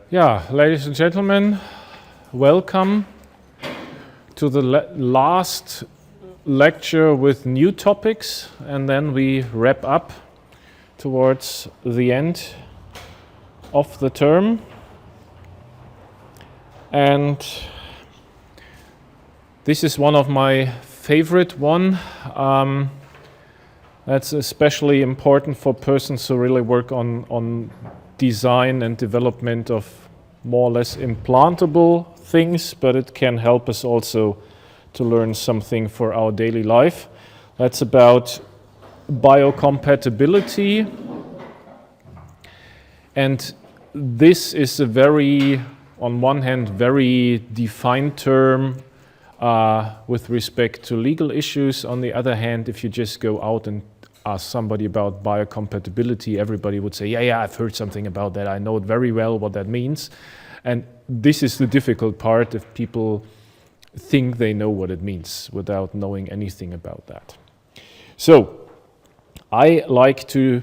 Yeah, ladies and gentlemen, welcome to the last lecture with new topics, and then we wrap up towards the end of the term. And this is one of my favorite one. That's especially important for persons who really work on design and development of more or less implantable things, but it can help us also to learn something for our daily life. That's about biocompatibility. And this is a very, on one hand, very defined term with respect to legal issues. On the other hand, if you just go out and ask somebody about biocompatibility, everybody would say, yeah, I've heard something about that. I know it very well what that means. And this is the difficult part if people think they know what it means without knowing anything about that. So I like to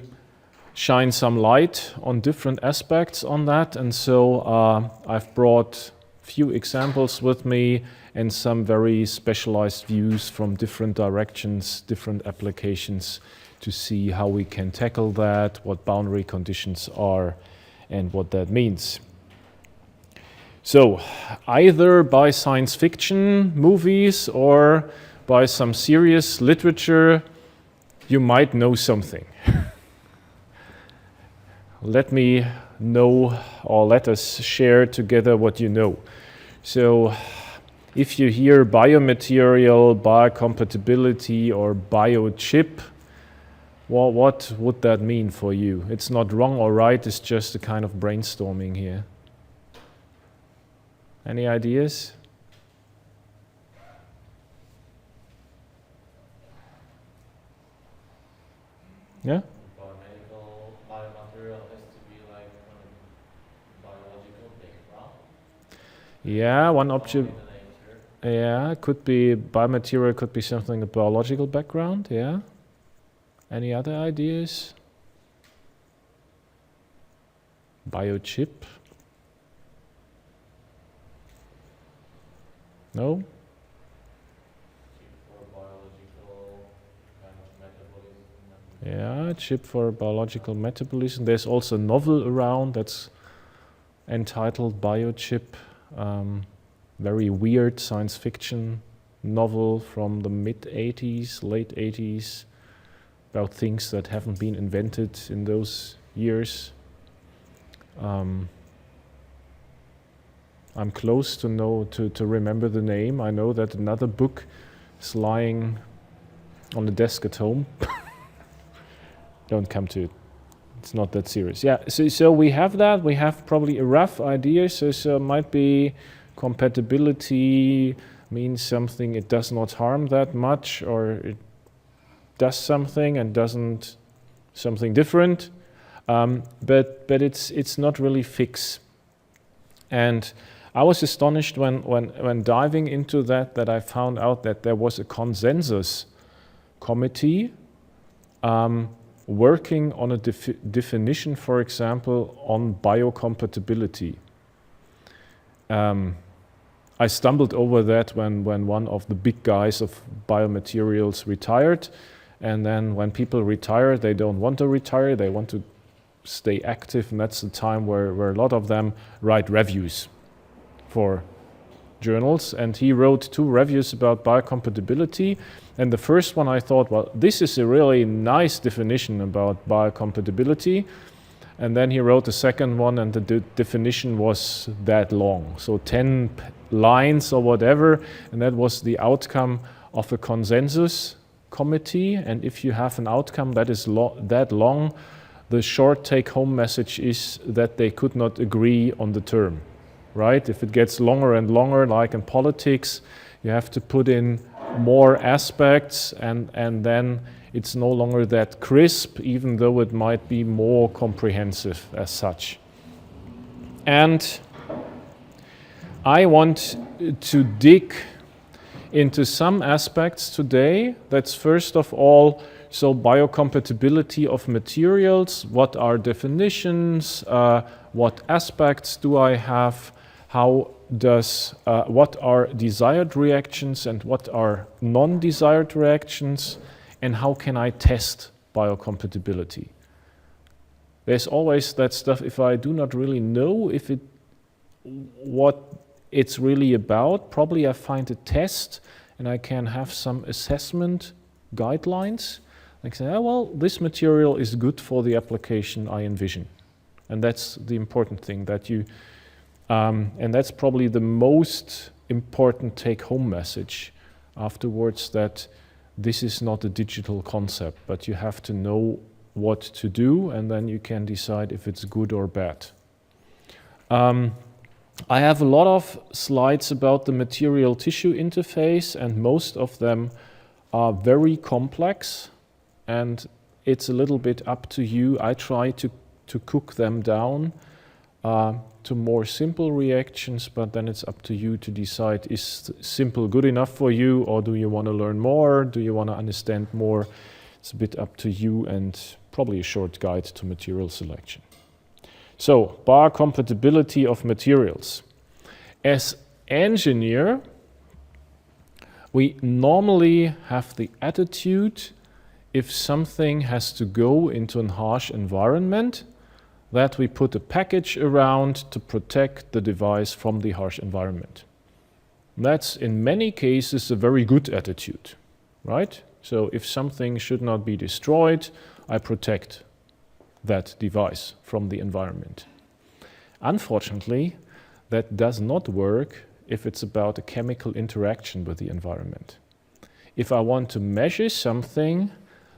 shine some light on different aspects on that. And so I've brought a few examples with me and some very specialized views from different directions, different applications, to see how we can tackle that, what boundary conditions are, and what that means. So, either by science fiction movies or by some serious literature, you might know something. Let me know, or let us share together what you know. So, if you hear biomaterial, biocompatibility, or biochip, well, what would that mean for you? It's not wrong or right, it's just a kind of brainstorming here. Any ideas? Yeah? Biomaterial has to be like a biological background. Yeah, one option. Yeah, could be biomaterial, could be something a biological background, yeah. Any other ideas? Biochip? No? Chip for biological kind of metabolism. Yeah, chip for biological metabolism. There's also a novel around that's entitled Biochip. Very weird science fiction novel from the mid-80s, late 80s, about things that haven't been invented in those years. I'm close to know to remember the name. I know that another book is lying on the desk at home. Don't come to it. It's not that serious. Yeah. So we have that. We have probably a rough idea. So it might be compatibility means something. It does not harm that much, or it does something and doesn't something different, but it's not really fixed. And I was astonished when diving into that I found out that there was a consensus committee working on a definition, for example, on biocompatibility. I stumbled over that when one of the big guys of biomaterials retired. And then when people retire, they don't want to retire, they want to stay active, and that's the time where a lot of them write reviews for journals. And he wrote 2 reviews about biocompatibility. And the first one I thought, well, this is a really nice definition about biocompatibility. And then he wrote the second one, and the definition was that long. So 10 lines or whatever, and that was the outcome of a consensus committee. And if you have an outcome that is that long, the short take-home message is that they could not agree on the term, right? If it gets longer and longer, like in politics, you have to put in more aspects, and then it's no longer that crisp, even though it might be more comprehensive as such. And I want to dig into some aspects today. That's first of all so biocompatibility of materials, what are definitions, what aspects do I have, what are desired reactions and what are non-desired reactions, and how can I test biocompatibility? There's always that stuff, if I do not really know what it's really about, probably I find a test and I can have some assessment guidelines. Like say, oh, well, this material is good for the application I envision. And that's the important thing, that you, and that's probably the most important take-home message afterwards, that this is not a digital concept, but you have to know what to do, and then you can decide if it's good or bad. I have a lot of slides about the material-tissue interface, and most of them are very complex, and it's a little bit up to you. I try to cook them down to more simple reactions, but then it's up to you to decide, is simple good enough for you, or do you want to learn more? Do you want to understand more? It's a bit up to you, and probably a short guide to material selection. So, biocompatibility of materials. As engineer, we normally have the attitude, if something has to go into a harsh environment, that we put a package around to protect the device from the harsh environment. That's in many cases a very good attitude, right? So if something should not be destroyed, I protect that device from the environment. Unfortunately, that does not work if it's about a chemical interaction with the environment. If I want to measure something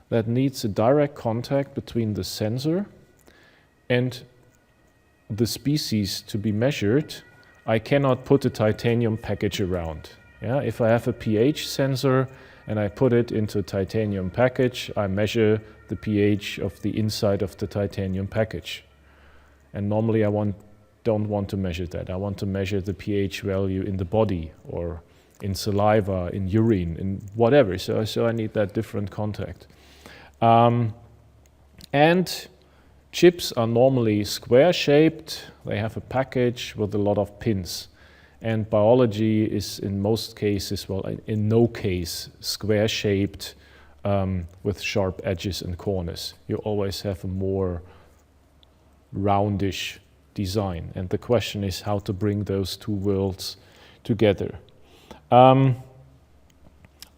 that needs a direct contact between the sensor and the species to be measured, I cannot put a titanium package around. Yeah? If I have a pH sensor and I put it into a titanium package, I measure the pH of the inside of the titanium package. And normally I don't want to measure that. I want to measure the pH value in the body, or in saliva, in urine, in whatever. So I need that different contact. And chips are normally square-shaped. They have a package with a lot of pins. And biology is in most cases, well, in no case, square-shaped with sharp edges and corners. You always have a more roundish design. And the question is how to bring those two worlds together.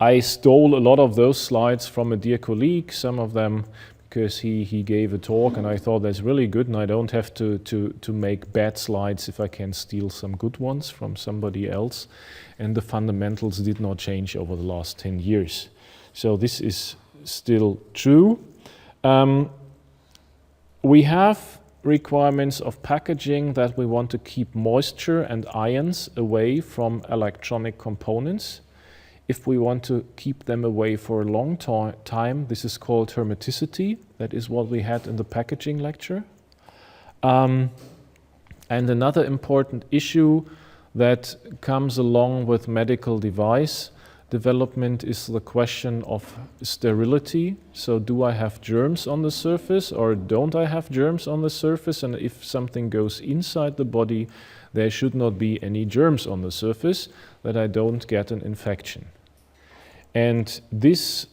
I stole a lot of those slides from a dear colleague, some of them because he gave a talk and I thought that's really good, and I don't have to make bad slides if I can steal some good ones from somebody else. And the fundamentals did not change over the last 10 years. So this is still true. We have requirements of packaging that we want to keep moisture and ions away from electronic components. If we want to keep them away for a long time, this is called hermeticity. That is what we had in the packaging lecture. And another important issue that comes along with medical device development is the question of sterility. So do I have germs on the surface or don't I have germs on the surface? And if something goes inside the body, there should not be any germs on the surface, that I don't get an infection. And this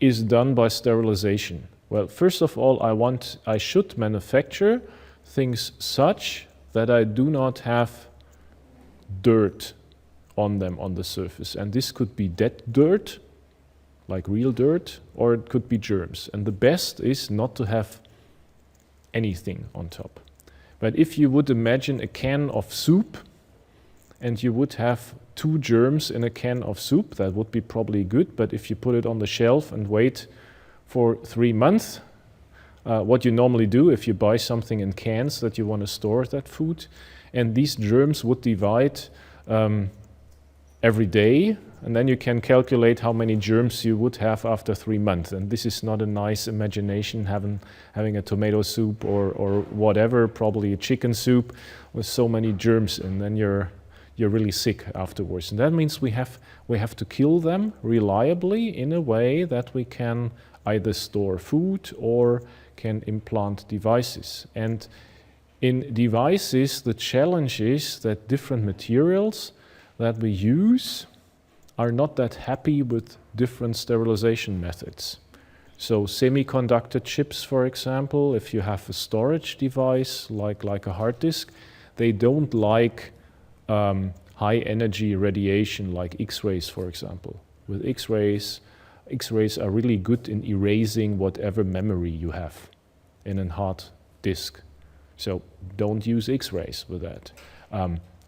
is done by sterilization. Well, first of all, I should manufacture things such that I do not have dirt on them on the surface. And this could be dead dirt, like real dirt, or it could be germs. And the best is not to have anything on top. But if you would imagine a can of soup and you would have 2 germs in a can of soup, that would be probably good. But if you put it on the shelf and wait for 3 months, what you normally do if you buy something in cans that you want to store that food, and these germs would divide every day, and then you can calculate how many germs you would have after 3 months. And this is not a nice imagination, having a tomato soup or whatever, probably a chicken soup with so many germs, and then you're really sick afterwards. And that means we have to kill them reliably in a way that we can either store food or can implant devices. And in devices, the challenge is that different materials that we use are not that happy with different sterilization methods. So semiconductor chips, for example, if you have a storage device like a hard disk, they don't like high energy radiation like X-rays, for example. With X-rays are really good in erasing whatever memory you have in a hard disk. So don't use X-rays with that.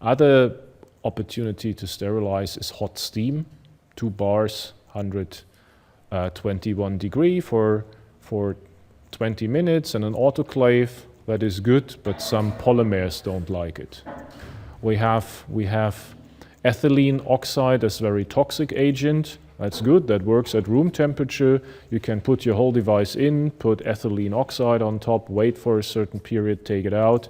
Other opportunity to sterilize is hot steam, 2 bars, 121 degree for 20 minutes, and an autoclave, that is good, but some polymers don't like it. We have ethylene oxide as very toxic agent. That's good, that works at room temperature. You can put your whole device in, put ethylene oxide on top, wait for a certain period, take it out,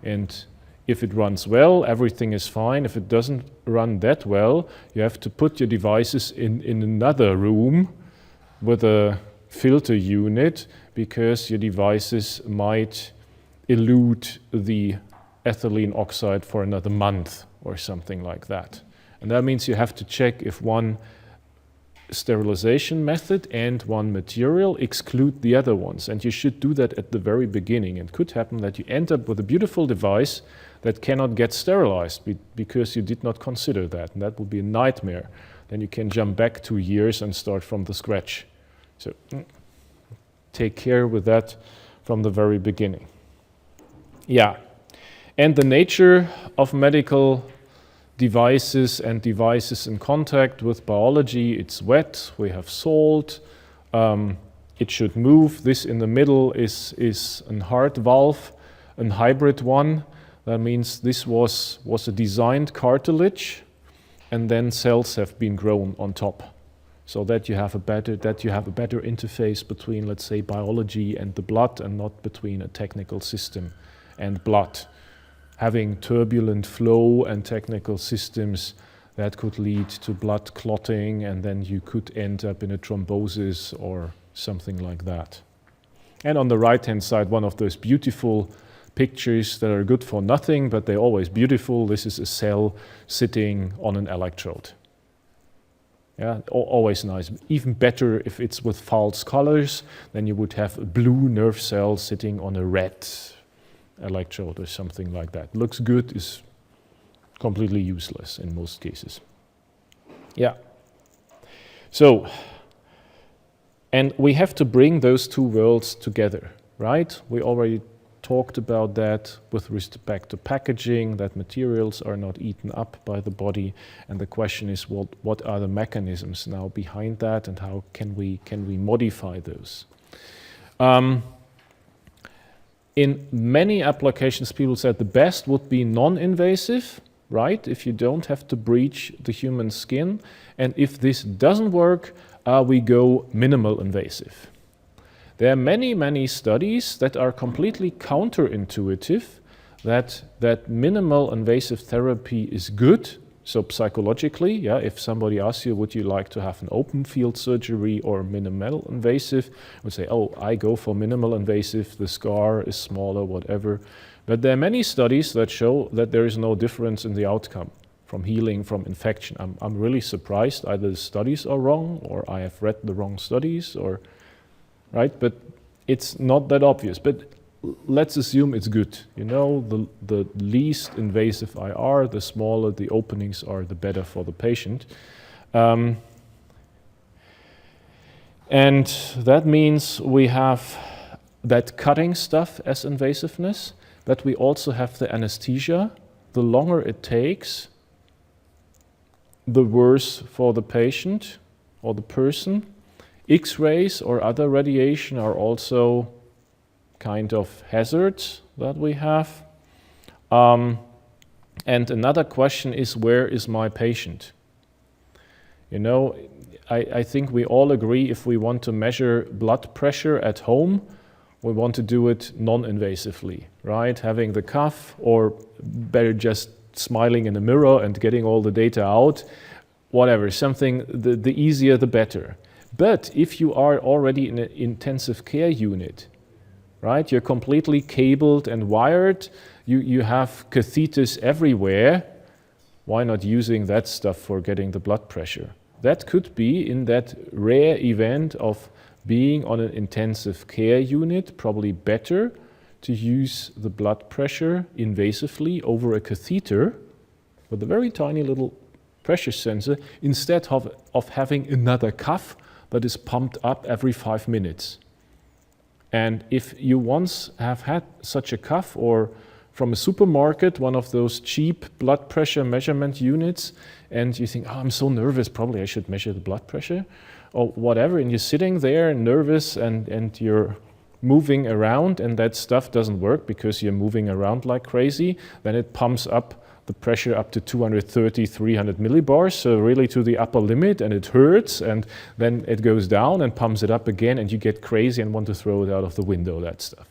and if it runs well, everything is fine. If it doesn't run that well, you have to put your devices in another room with a filter unit, because your devices might elute the ethylene oxide for another month or something like that. And that means you have to check if one sterilization method and one material exclude the other ones. And you should do that at the very beginning. It could happen that you end up with a beautiful device that cannot get sterilized because you did not consider that. And that would be a nightmare. Then you can jump back 2 years and start from the scratch. So take care with that from the very beginning. Yeah. And the nature of medical devices and devices in contact with biology, it's wet, we have salt, it should move. This in the middle is a heart valve, a hybrid one. That means this was a designed cartilage, and then cells have been grown on top, so that you have a better interface between, let's say, biology and the blood, and not between a technical system and blood. Having turbulent flow and technical systems, that could lead to blood clotting, and then you could end up in a thrombosis or something like that. And on the right-hand side, one of those beautiful pictures that are good for nothing, but they're always beautiful. This is a cell sitting on an electrode. Yeah, always nice. Even better if it's with false colors, then you would have a blue nerve cell sitting on a red electrode or something like that. Looks good, is completely useless in most cases. Yeah. So, and we have to bring those two worlds together, right? We already talked about that with respect to packaging, that materials are not eaten up by the body, and the question is what are the mechanisms now behind that, and how can we modify those? In many applications, people said the best would be non-invasive, right? If you don't have to breach the human skin. And if this doesn't work, we go minimal invasive. There are many studies that are completely counterintuitive, that minimal invasive therapy is good. So psychologically, yeah, if somebody asks you, would you like to have an open field surgery or minimal invasive, I would say, oh, I go for minimal invasive, the scar is smaller, whatever. But there are many studies that show that there is no difference in the outcome from healing from infection. I'm really surprised. Either the studies are wrong, or I have read the wrong studies, or right? But it's not that obvious. But let's assume it's good. You know, the least invasive IR, the smaller the openings are, the better for the patient. And that means we have that cutting stuff as invasiveness, but we also have the anesthesia. The longer it takes, the worse for the patient or the person. X-rays or other radiation are also kind of hazards that we have. And another question is, where is my patient? You know, I think we all agree if we want to measure blood pressure at home, we want to do it non-invasively, right? Having the cuff, or better just smiling in the mirror and getting all the data out, whatever, something, the easier the better. But if you are already in an intensive care unit, right, you're completely cabled and wired, you have catheters everywhere, why not using that stuff for getting the blood pressure? That could be in that rare event of being on an intensive care unit, probably better to use the blood pressure invasively over a catheter with a very tiny little pressure sensor instead of having another cuff that is pumped up every 5 minutes. And if you once have had such a cuff, or from a supermarket, one of those cheap blood pressure measurement units, and you think, oh, I'm so nervous, probably I should measure the blood pressure, or whatever, and you're sitting there nervous and you're moving around and that stuff doesn't work because you're moving around like crazy, then it pumps up the pressure up to 230, 300 millibars, so really to the upper limit, and it hurts, and then it goes down and pumps it up again, and you get crazy and want to throw it out of the window, that stuff.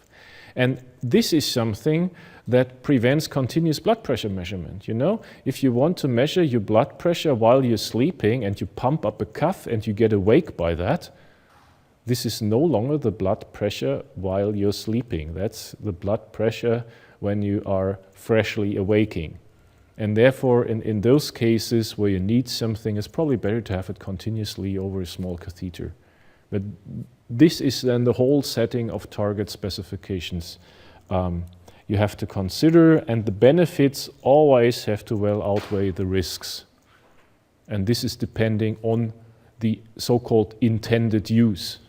And this is something that prevents continuous blood pressure measurement. You know, if you want to measure your blood pressure while you're sleeping and you pump up a cuff and you get awake by that, this is no longer the blood pressure while you're sleeping. That's the blood pressure when you are freshly awaking. And therefore, in those cases where you need something, it's probably better to have it continuously over a small catheter. But this is then the whole setting of target specifications you have to consider, and the benefits always have to well outweigh the risks. And this is depending on the so-called intended use.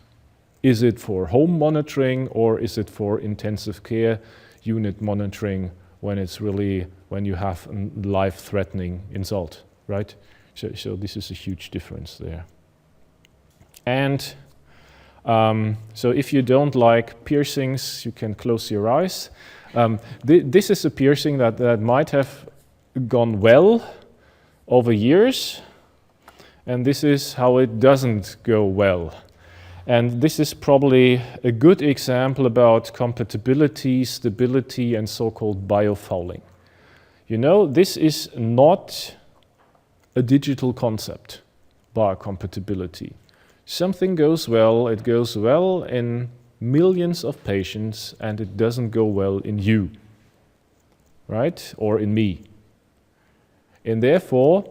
Is it for home monitoring, or is it for intensive care unit monitoring when it's really, when you have a life-threatening insult, right? So this is a huge difference there. And so if you don't like piercings, you can close your eyes. This is a piercing that might have gone well over years, and this is how it doesn't go well. And this is probably a good example about compatibility, stability, and so-called biofouling. You know, this is not a digital concept, biocompatibility. Something goes well, it goes well in millions of patients, and it doesn't go well in you, right? Or in me. And therefore,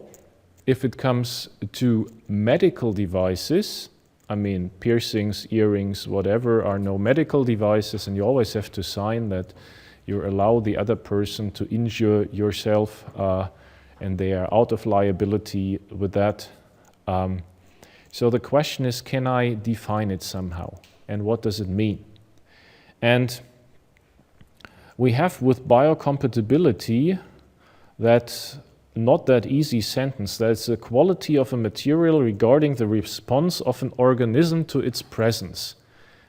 if it comes to medical devices, I mean, piercings, earrings, whatever, are no medical devices, and you always have to sign that you allow the other person to injure yourself, and they are out of liability with that. So the question is, can I define it somehow? And what does it mean? And we have with biocompatibility that not that easy sentence. That's the quality of a material regarding the response of an organism to its presence.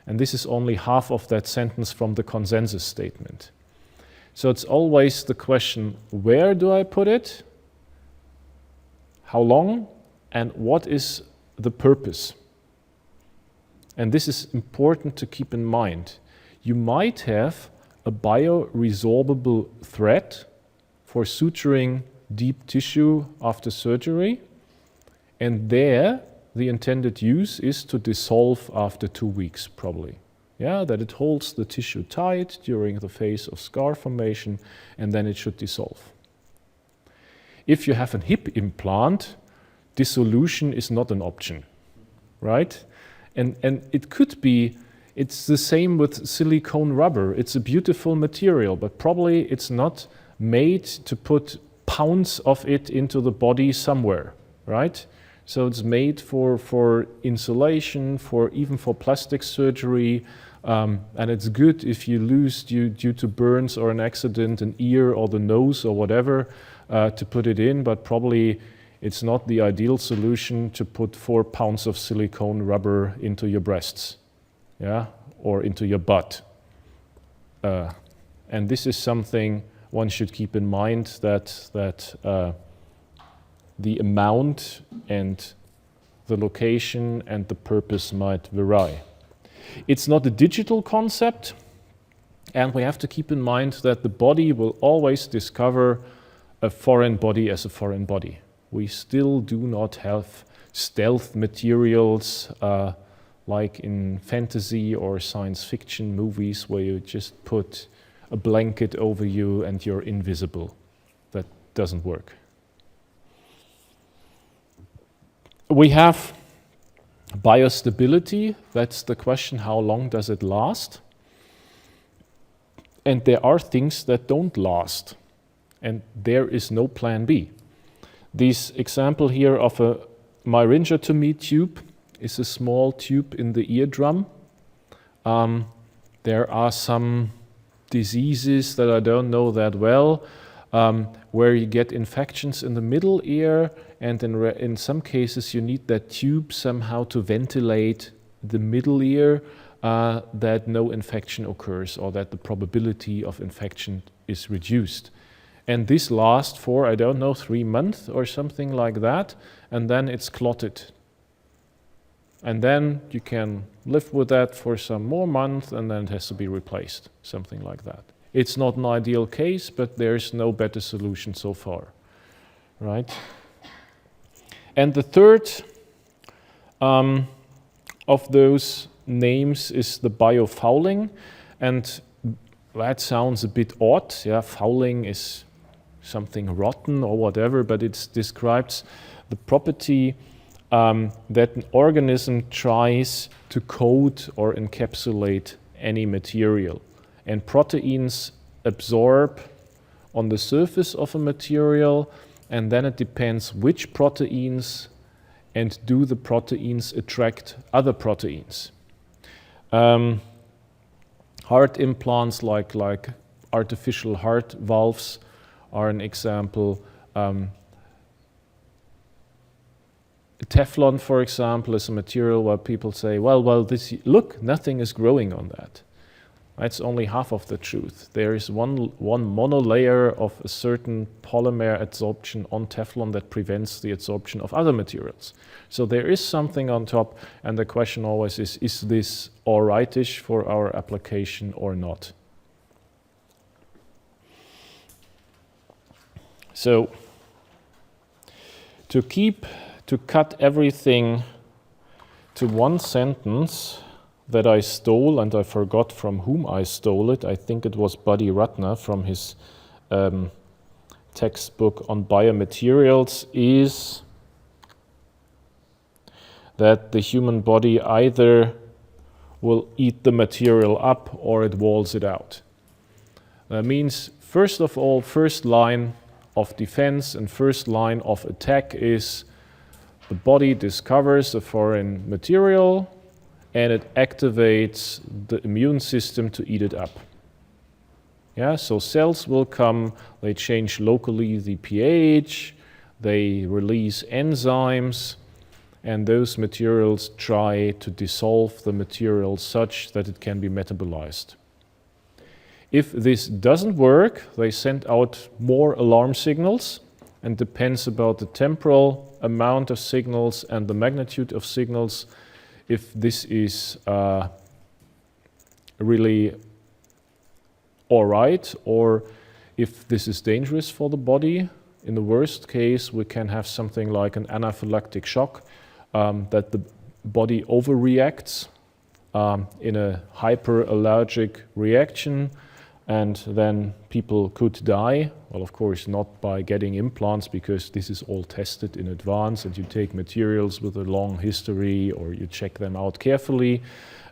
And this is only half of that sentence from the consensus statement. So it's always the question, where do I put it? How long? And what is the purpose? And this is important to keep in mind. You might have a bioresorbable thread for suturing deep tissue after surgery, and there the intended use is to dissolve after 2 weeks probably. Yeah, that it holds the tissue tight during the phase of scar formation, and then it should dissolve. If you have a hip implant, dissolution is not an option, right? And it could be, it's the same with silicone rubber. It's a beautiful material, but probably it's not made to put pounds of it into the body somewhere, right? So it's made for insulation, even for plastic surgery, and it's good if you lose due to burns or an accident, an ear or the nose or whatever, to put it in, but probably it's not the ideal solution to put 4 pounds of silicone rubber into your breasts, yeah, or into your butt. And this is something one should keep in mind, that the amount and the location and the purpose might vary. It's not a digital concept, and we have to keep in mind that the body will always discover a foreign body as a foreign body. We still do not have stealth materials, like in fantasy or science fiction movies, where you just put a blanket over you and you're invisible. That doesn't work. We have biostability. That's the question: how long does it last? And there are things that don't last, and there is no plan B. This example here of a myringotomy tube is a small tube in the eardrum. There are some diseases that I don't know that well, where you get infections in the middle ear, and in some cases you need that tube somehow to ventilate the middle ear, that no infection occurs, or that the probability of infection is reduced. And this lasts for, I don't know, 3 months or something like that, and then it's clotted. And then you can live with that for some more months, and then it has to be replaced, something like that. It's not an ideal case, but there's no better solution so far, right? And the third of those names is the biofouling, and that sounds a bit odd. Yeah, fouling is something rotten or whatever, but it describes the property that an organism tries to coat or encapsulate any material. And proteins absorb on the surface of a material, and then it depends which proteins, and do the proteins attract other proteins. Heart implants like artificial heart valves are an example. Teflon, for example, is a material where people say, well, this, look, nothing is growing on that. That's only half of the truth. There is one monolayer of a certain polymer adsorption on Teflon that prevents the adsorption of other materials. So there is something on top, and the question always is this all rightish for our application or not? So to cut everything to one sentence that I stole, and I forgot from whom I stole it. I think it was Buddy Rutner from his textbook on biomaterials, is that the human body either will eat the material up or it walls it out. That means, first of all, first line of defense and first line of attack is the body discovers a foreign material and it activates the immune system to eat it up. Yeah, so cells will come, they change locally the pH, they release enzymes, and those materials try to dissolve the material such that it can be metabolized. If this doesn't work, they send out more alarm signals, and depends about the temporal amount of signals and the magnitude of signals. If this is really all right, or if this is dangerous for the body. In the worst case, we can have something like an anaphylactic shock, that the body overreacts in a hyperallergic reaction, and then people could die. Well, of course, not by getting implants, because this is all tested in advance, and you take materials with a long history, or you check them out carefully.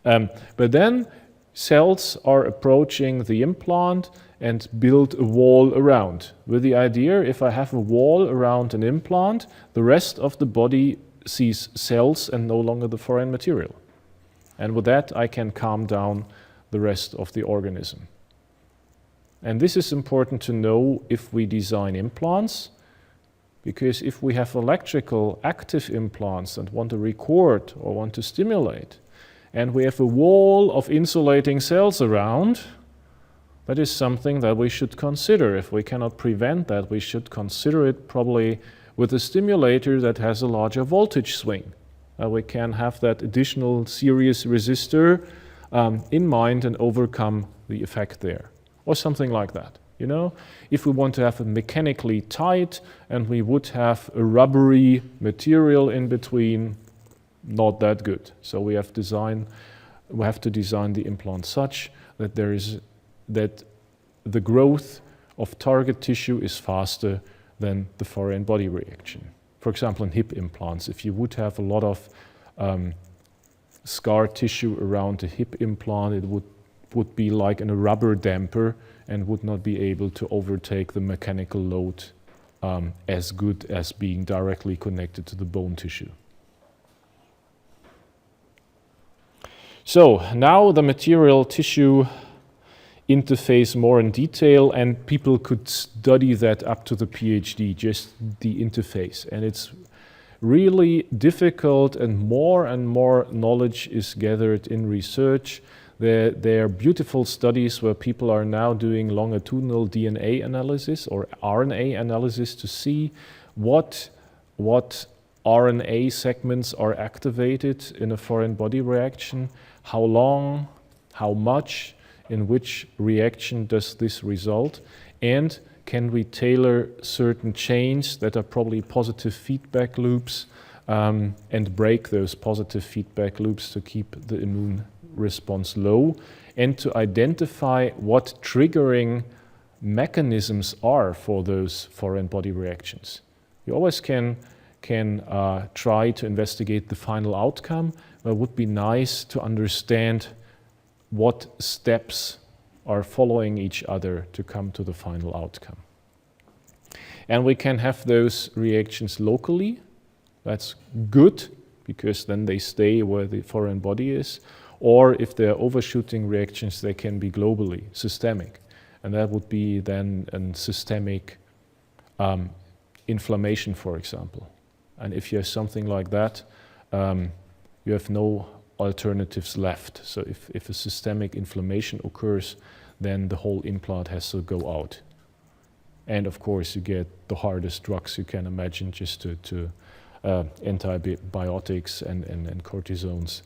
But then cells are approaching the implant and build a wall around, with the idea, if I have a wall around an implant, the rest of the body sees cells and no longer the foreign material. And with that, I can calm down the rest of the organism. And this is important to know if we design implants, because if we have electrical active implants and want to record or want to stimulate, and we have a wall of insulating cells around, that is something that we should consider. If we cannot prevent that, we should consider it probably with a stimulator that has a larger voltage swing. We can have that additional series resistor in mind and overcome the effect there, or something like that. You know, if we want to have it mechanically tight and we would have a rubbery material in between, not that good. So we have to design the implant such that that the growth of target tissue is faster than the foreign body reaction. For example, in hip implants, if you would have a lot of scar tissue around the hip implant, it would be like in a rubber damper and would not be able to overtake the mechanical load as good as being directly connected to the bone tissue. So now the material tissue interface more in detail, and people could study that up to the PhD, just the interface. And it's really difficult, and more knowledge is gathered in research. There are beautiful studies where people are now doing longitudinal DNA analysis or RNA analysis to see what RNA segments are activated in a foreign body reaction, how long, how much, in which reaction does this result, and can we tailor certain chains that are probably positive feedback loops and break those positive feedback loops to keep the immune response low, and to identify what triggering mechanisms are for those foreign body reactions. You always can try to investigate the final outcome, but it would be nice to understand what steps are following each other to come to the final outcome. And we can have those reactions locally. That's good, because then they stay where the foreign body is. Or if they're overshooting reactions, they can be globally, systemic. And that would be then a systemic inflammation, for example. And if you have something like that, you have no alternatives left. So if a systemic inflammation occurs, then the whole implant has to go out. And of course, you get the hardest drugs you can imagine, just to antibiotics and cortisones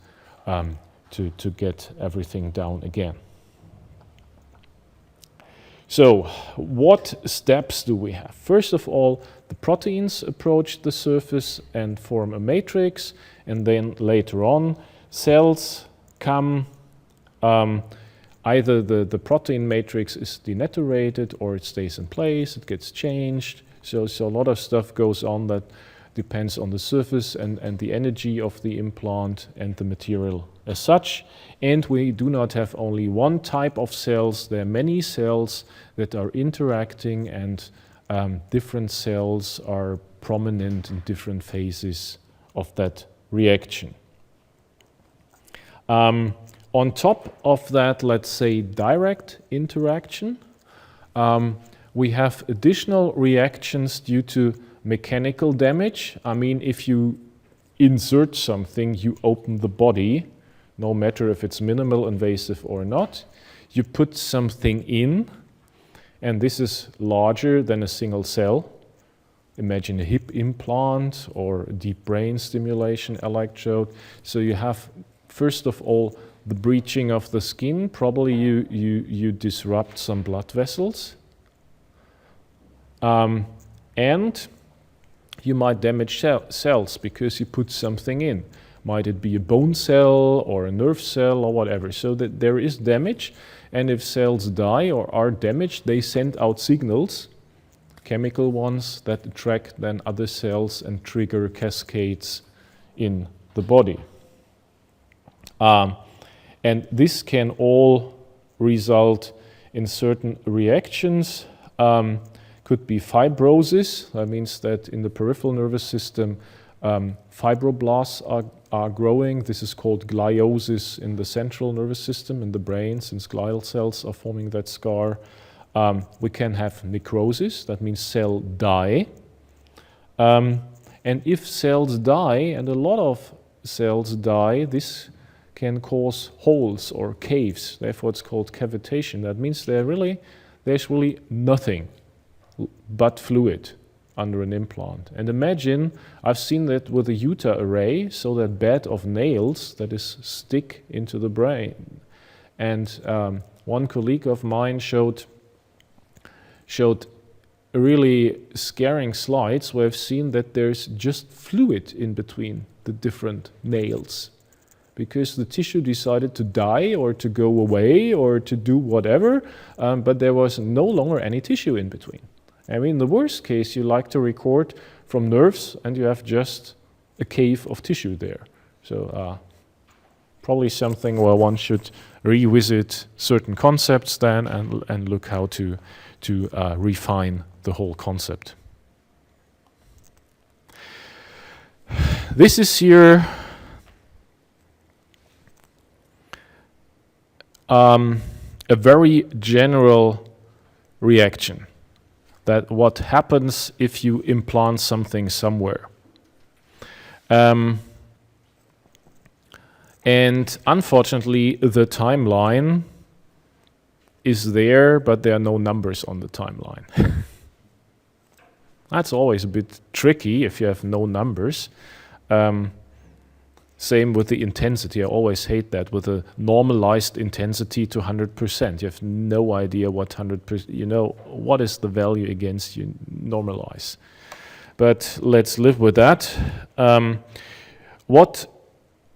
to get everything down again. So what steps do we have? First of all, the proteins approach the surface and form a matrix, and then later on, cells come, either the protein matrix is denaturated or it stays in place, it gets changed. So a lot of stuff goes on that depends on the surface and the energy of the implant and the material as such. And we do not have only one type of cells, there are many cells that are interacting, and different cells are prominent in different phases of that reaction. On top of that, let's say direct interaction, we have additional reactions due to mechanical damage. I mean, if you insert something, you open the body, no matter if it's minimal invasive or not. You put something in, and this is larger than a single cell. Imagine a hip implant or a deep brain stimulation electrode. So you have, first of all, the breaching of the skin. Probably you disrupt some blood vessels. And you might damage cells because you put something in. Might it be a bone cell or a nerve cell or whatever. So that there is damage, and if cells die or are damaged, they send out signals, chemical ones, that attract then other cells and trigger cascades in the body. And this can all result in certain reactions. Could be fibrosis. That means that in the peripheral nervous system, fibroblasts are growing. This is called gliosis in the central nervous system, in the brain, since glial cells are forming that scar. We can have necrosis. That means cell die. And if cells die, and a lot of cells die, this can cause holes or caves. Therefore, it's called cavitation. That means there's really nothing but fluid under an implant. And imagine, I've seen that with a Utah array, so that bed of nails that is stick into the brain. And one colleague of mine showed showed really scaring slides where I've seen that there's just fluid in between the different nails because the tissue decided to die or to go away or to do whatever, but there was no longer any tissue in between. I mean, in the worst case, you like to record from nerves and you have just a cave of tissue there. So probably something where one should revisit certain concepts then and look how to refine the whole concept. This is here a very general reaction, that what happens if you implant something somewhere. And unfortunately, the timeline is there, but there are no numbers on the timeline. That's always a bit tricky if you have no numbers. Same with the intensity. I always hate that with a normalized intensity to 100%. You have no idea what 100%, you know, what is the value against you normalize. But let's live with that. What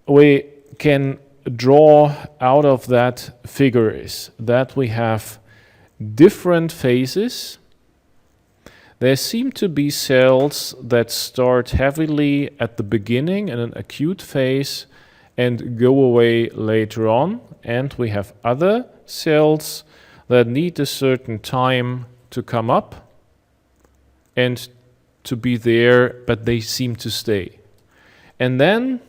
we can draw out of that figure is that we have different phases. There seem to be cells that start heavily at the beginning in an acute phase and go away later on. And we have other cells that need a certain time to come up and to be there, but they seem to stay. And then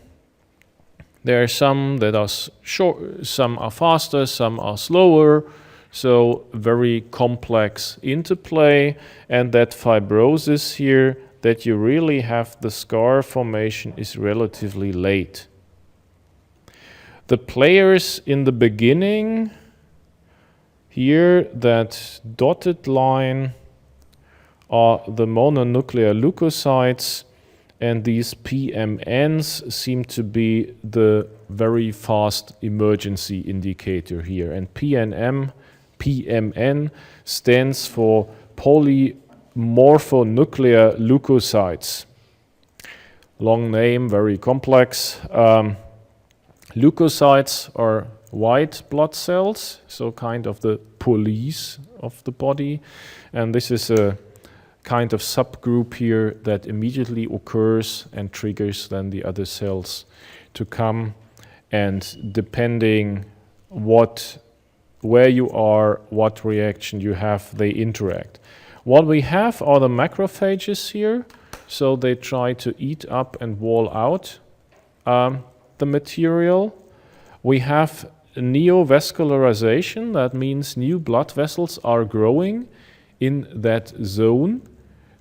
there are some that are short, some are faster, some are slower. So very complex interplay, and that fibrosis here, that you really have the scar formation is relatively late. The players in the beginning, here that dotted line are the mononuclear leukocytes, and these PMNs seem to be the very fast emergency indicator here. And PMN stands for polymorphonuclear leukocytes. Long name, very complex. Leukocytes are white blood cells, so kind of the police of the body. And this is a kind of subgroup here that immediately occurs and triggers then the other cells to come. And depending where you are, what reaction you have, they interact. What we have are the macrophages here, so they try to eat up and wall out the material. We have neovascularization, that means new blood vessels are growing in that zone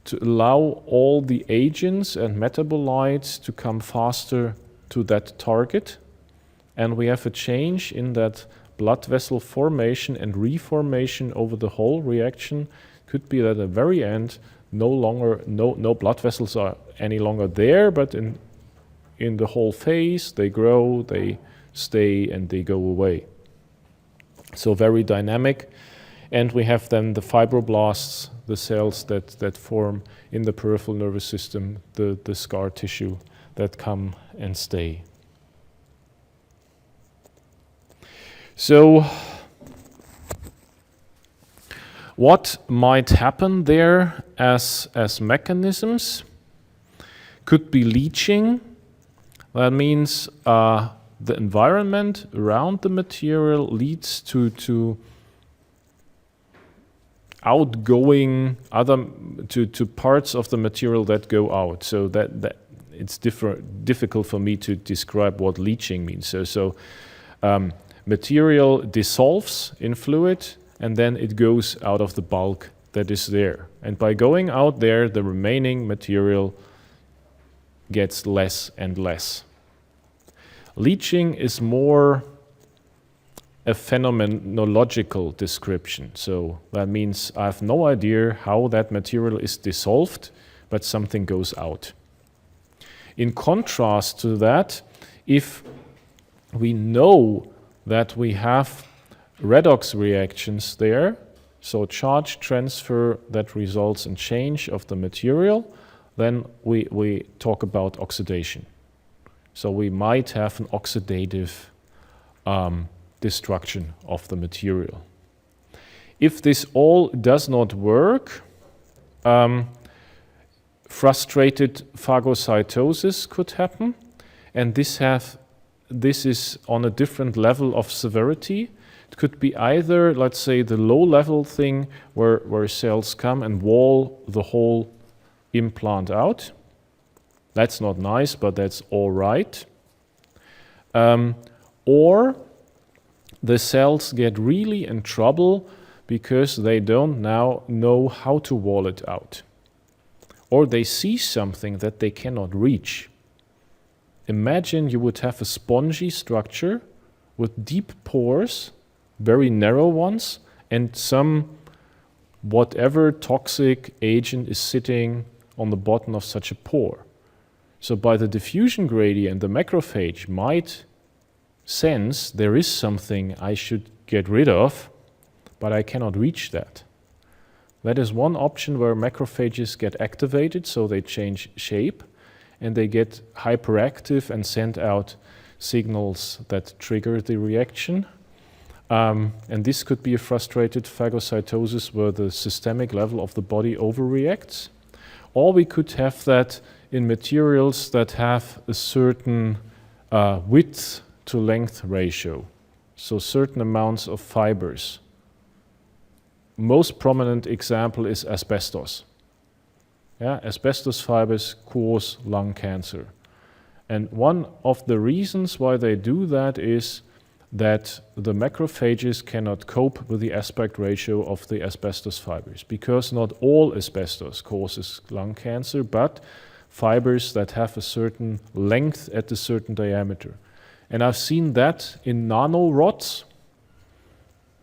to allow all the agents and metabolites to come faster to that target. And we have a change in that blood vessel formation and reformation over the whole reaction. Could be that at the very end no blood vessels are any longer there, but in the whole phase they grow, they stay, and they go away. So very dynamic. And we have then the fibroblasts, the cells that form in the peripheral nervous system, the scar tissue that come and stay. So what might happen there as mechanisms? Could be leaching. That means the environment around the material leads to outgoing to parts of the material that go out. So that it's difficult for me to describe what leaching means. So material dissolves in fluid and then it goes out of the bulk that is there. And by going out there, the remaining material gets less and less. Leaching is more a phenomenological description. So that means I have no idea how that material is dissolved, but something goes out. In contrast to that, if we know that we have redox reactions there, so charge transfer that results in change of the material, then we talk about oxidation. So we might have an oxidative destruction of the material. If this all does not work, frustrated phagocytosis could happen, and this is on a different level of severity. It could be either, let's say, the low-level thing where cells come and wall the whole implant out. That's not nice, but that's all right. Or the cells get really in trouble because they don't now know how to wall it out. Or they see something that they cannot reach. Imagine you would have a spongy structure with deep pores, very narrow ones, and some whatever toxic agent is sitting on the bottom of such a pore. So by the diffusion gradient, the macrophage might sense there is something I should get rid of, but I cannot reach that. That is one option where macrophages get activated, so they change shape, and they get hyperactive and send out signals that trigger the reaction. And this could be a frustrated phagocytosis where the systemic level of the body overreacts. Or we could have that in materials that have a certain width to length ratio, so certain amounts of fibers. Most prominent example is asbestos. Yeah, asbestos fibers cause lung cancer. And one of the reasons why they do that is that the macrophages cannot cope with the aspect ratio of the asbestos fibers, because not all asbestos causes lung cancer, but fibers that have a certain length at a certain diameter. And I've seen that in nanorods.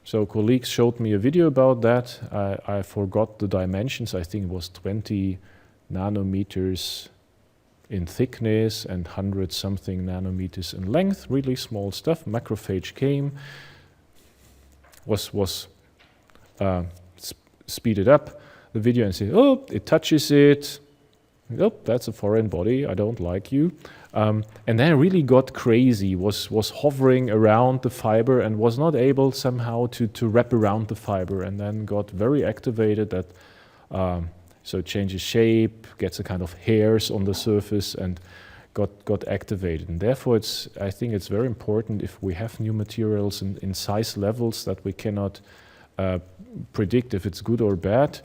So colleagues showed me a video about that. I forgot the dimensions. I think it was 20 nanometers in thickness and 100 something nanometers in length, really small stuff. Macrophage came, speeded up the video and said, oh, it touches it. Oh, that's a foreign body, I don't like you. And then really got crazy, was hovering around the fiber and was not able somehow to wrap around the fiber, and then got very activated that so it changes shape, gets a kind of hairs on the surface, and got activated. And therefore, I think it's very important if we have new materials in size levels that we cannot predict if it's good or bad,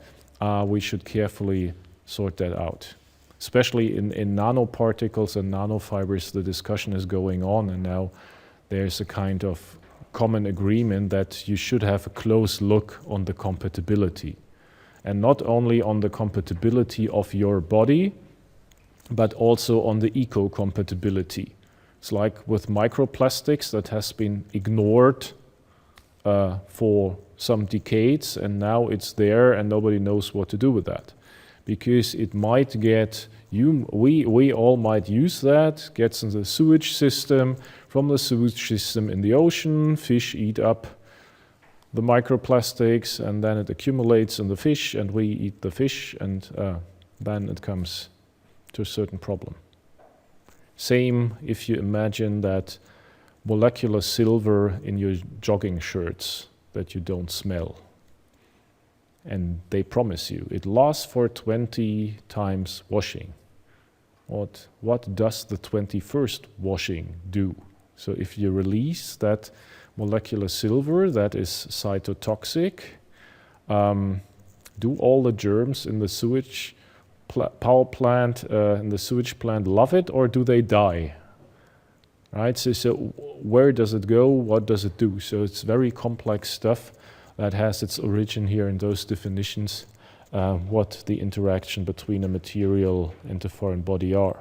we should carefully sort that out. Especially in nanoparticles and nanofibers, the discussion is going on, and now there's a kind of common agreement that you should have a close look on the compatibility. And not only on the compatibility of your body, but also on the eco-compatibility. It's like with microplastics that has been ignored for some decades, and now it's there and nobody knows what to do with that. Because it might get, we all might use that, gets in the sewage system, from the sewage system in the ocean, fish eat up the microplastics, and then it accumulates in the fish, and we eat the fish, and then it comes to a certain problem. Same if you imagine that molecular silver in your jogging shirts that you don't smell. And they promise you it lasts for 20 times washing. What does the 21st washing do? So if you release that molecular silver that is cytotoxic, do all the germs in the sewage power plant, in the sewage plant love it, or do they die? Right? So where does it go? What does it do? So it's very complex stuff that has its origin here in those definitions, what the interaction between a material and a foreign body are.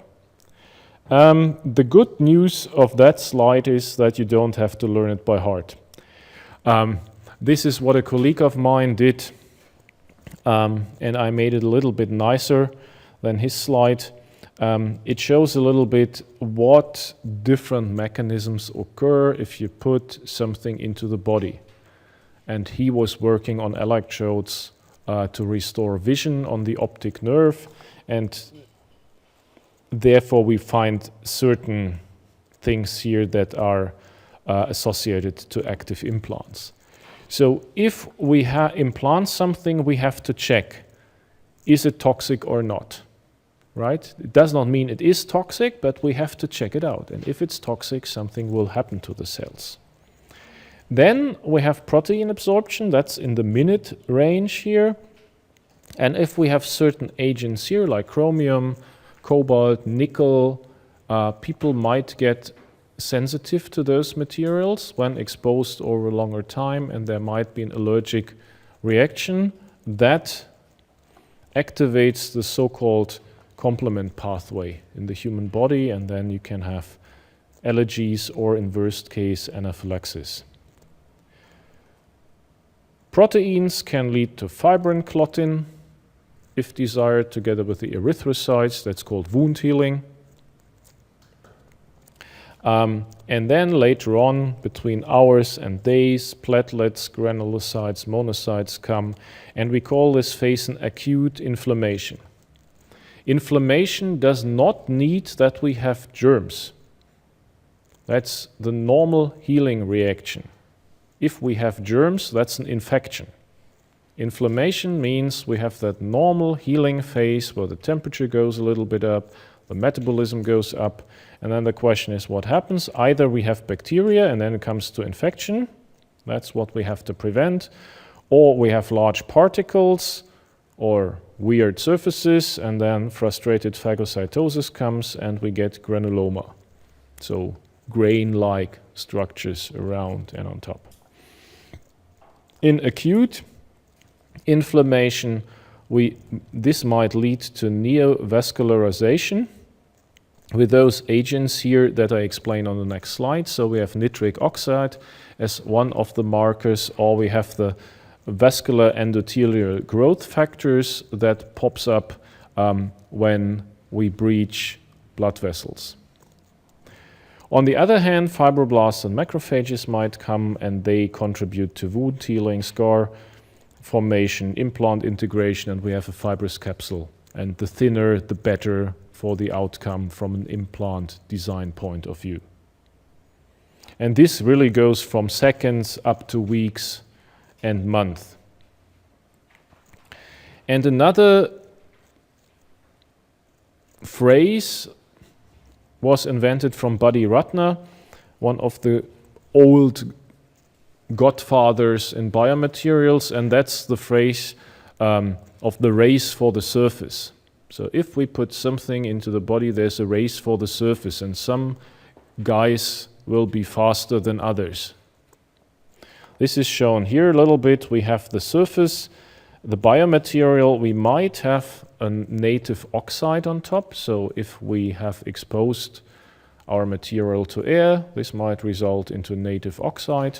The good news of that slide is that you don't have to learn it by heart. This is what a colleague of mine did, and I made it a little bit nicer than his slide. It shows a little bit what different mechanisms occur if you put something into the body. and he was working on electrodes to restore vision on the optic nerve, and therefore we find certain things here that are associated to active implants. So if we implant something, we have to check, is it toxic or not, right? It does not mean it is toxic, but we have to check it out. And if it's toxic, something will happen to the cells. Then we have protein absorption, that's in the minute range here. And if we have certain agents here, like chromium, cobalt, nickel, people might get sensitive to those materials when exposed over a longer time, and there might be an allergic reaction that activates the so-called complement pathway in the human body, and then you can have allergies or, in worst case, anaphylaxis. Proteins can lead to fibrin clotting, if desired, together with the erythrocytes. That's called wound healing. And then later on, between hours and days, platelets, granulocytes, monocytes come, and we call this phase an acute inflammation. Inflammation does not need that we have germs. That's the normal healing reaction. If we have germs, that's an infection. Inflammation means we have that normal healing phase where the temperature goes a little bit up, the metabolism goes up, and then the question is what happens? Either we have bacteria and then it comes to infection, that's what we have to prevent, or we have large particles or weird surfaces, and then frustrated phagocytosis comes and we get granuloma. So grain-like structures around and on top. In acute inflammation, this might lead to neovascularization with those agents here that I explain on the next slide. So we have nitric oxide as one of the markers, or we have the vascular endothelial growth factors that pops up when we breach blood vessels. On the other hand, fibroblasts and macrophages might come, and they contribute to wound healing, scar formation, implant integration, and we have a fibrous capsule. And the thinner, the better for the outcome from an implant design point of view. And this really goes from seconds up to weeks and months. And another phrase was invented from Buddy Rutner, one of the old godfathers in biomaterials, and that's the phrase of the race for the surface. So if we put something into the body, there's a race for the surface, and some guys will be faster than others. This is shown here a little bit. We have the surface, the biomaterial. We might have a native oxide on top. So if we have exposed our material to air, this might result into native oxide.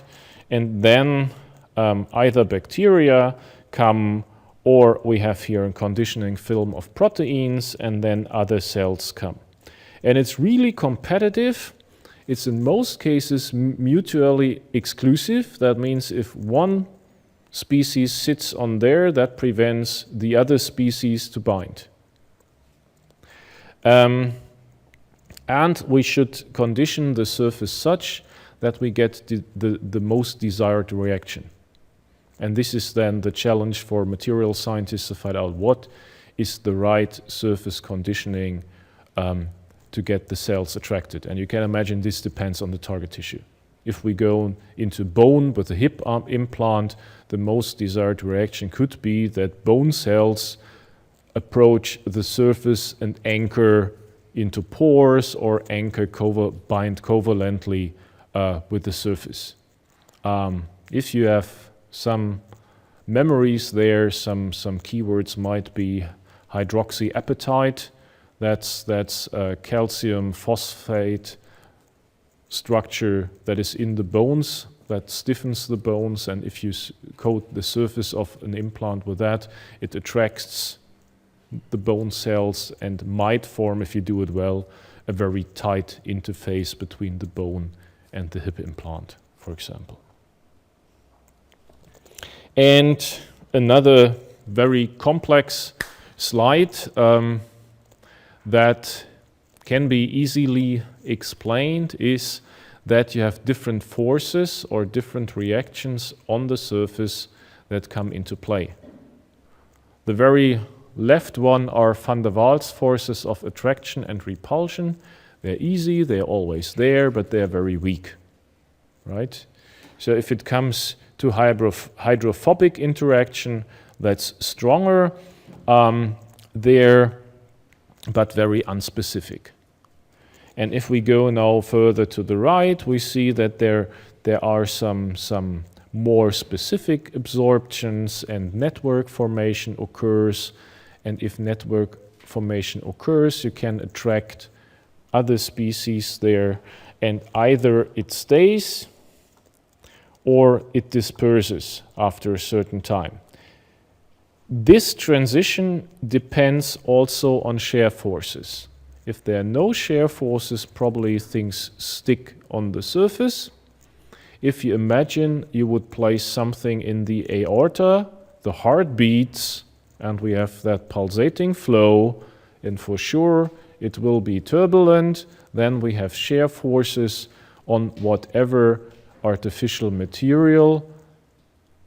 And then either bacteria come, or we have here a conditioning film of proteins, and then other cells come. And it's really competitive. It's in most cases mutually exclusive. That means if one species sits on there, that prevents the other species to bind. And we should condition the surface such that we get the most desired reaction. And this is then the challenge for material scientists to find out what is the right surface conditioning to get the cells attracted. And you can imagine this depends on the target tissue. If we go into bone with a hip implant, the most desired reaction could be that bone cells approach the surface and anchor into pores or bind covalently with the surface. If you have some memories there, some keywords might be hydroxyapatite. That's calcium phosphate structure that is in the bones that stiffens the bones, and if you coat the surface of an implant with that, it attracts the bone cells and might form, if you do it well, a very tight interface between the bone and the hip implant, for example. And another very complex slide that can be easily explained is that you have different forces or different reactions on the surface that come into play. The very left one are van der Waals forces of attraction and repulsion. They're easy, they're always there, but they're very weak, right? So if it comes to hydrophobic interaction, that's stronger there, but very unspecific. And if we go now further to the right, we see that there are some more specific absorptions and network formation occurs. And if network formation occurs, you can attract other species there, and either it stays or it disperses after a certain time. This transition depends also on shear forces. If there are no shear forces, probably things stick on the surface. If you imagine you would place something in the aorta, the heart beats, and we have that pulsating flow, and for sure it will be turbulent. Then we have shear forces on whatever artificial material,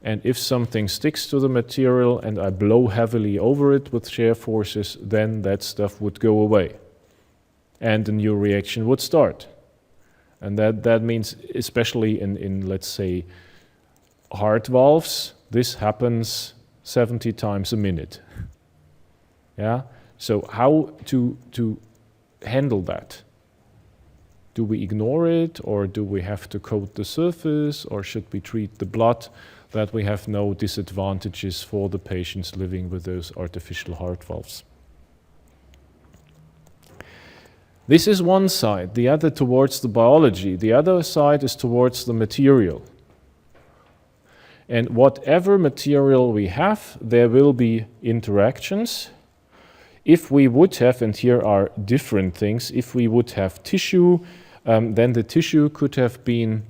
and if something sticks to the material and I blow heavily over it with shear forces, then that stuff would go away and a new reaction would start. And that means, especially in let's say heart valves, this happens 70 times a minute. Yeah. So how to handle that? Do we ignore it, or do we have to coat the surface, or should we treat the blood that we have no disadvantages for the patients living with those artificial heart valves? This is one side, the other towards the biology. The other side is towards the material. And whatever material we have, there will be interactions. If we would have, and here are different things, if we would have tissue, then the tissue could have been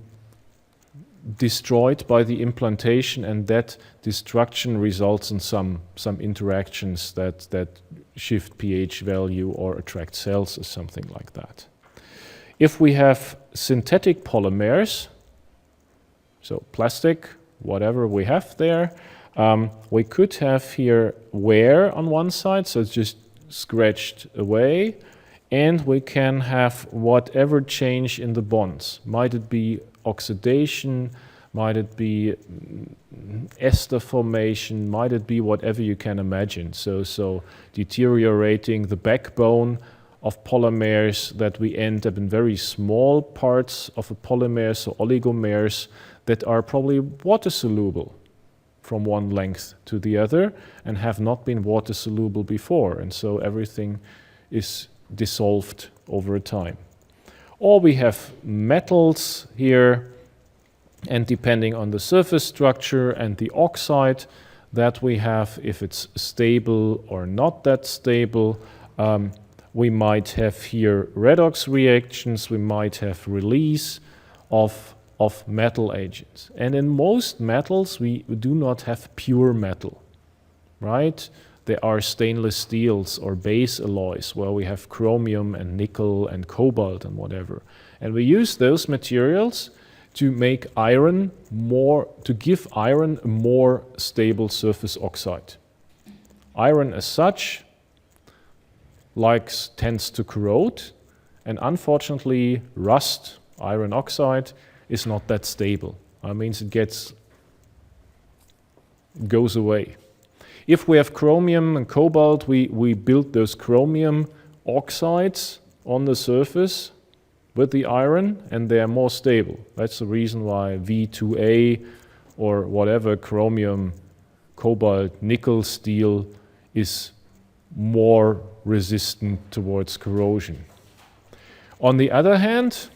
destroyed by the implantation, and that destruction results in some interactions that shift pH value or attract cells or something like that. If we have synthetic polymers, so plastic, whatever we have there, we could have here wear on one side, so it's just scratched away, and we can have whatever change in the bonds. Might it be oxidation, might it be ester formation, might it be whatever you can imagine. So deteriorating the backbone of polymers, that we end up in very small parts of a polymer, so oligomers that are probably water soluble from one length to the other and have not been water soluble before, and so everything is dissolved over time. Or we have metals here, and depending on the surface structure and the oxide that we have, if it's stable or not that stable, we might have here redox reactions, we might have release of metal agents. And in most metals, we do not have pure metal, right? There are stainless steels or base alloys where we have chromium and nickel and cobalt and whatever. And we use those materials to make iron more, to give iron a more stable surface oxide. Iron as such tends to corrode, and unfortunately rust, iron oxide, is not that stable. That means it goes away. If we have chromium and cobalt, we build those chromium oxides on the surface with the iron, and they are more stable. That's the reason why V2A or whatever chromium, cobalt, nickel steel is more resistant towards corrosion. On the other hand,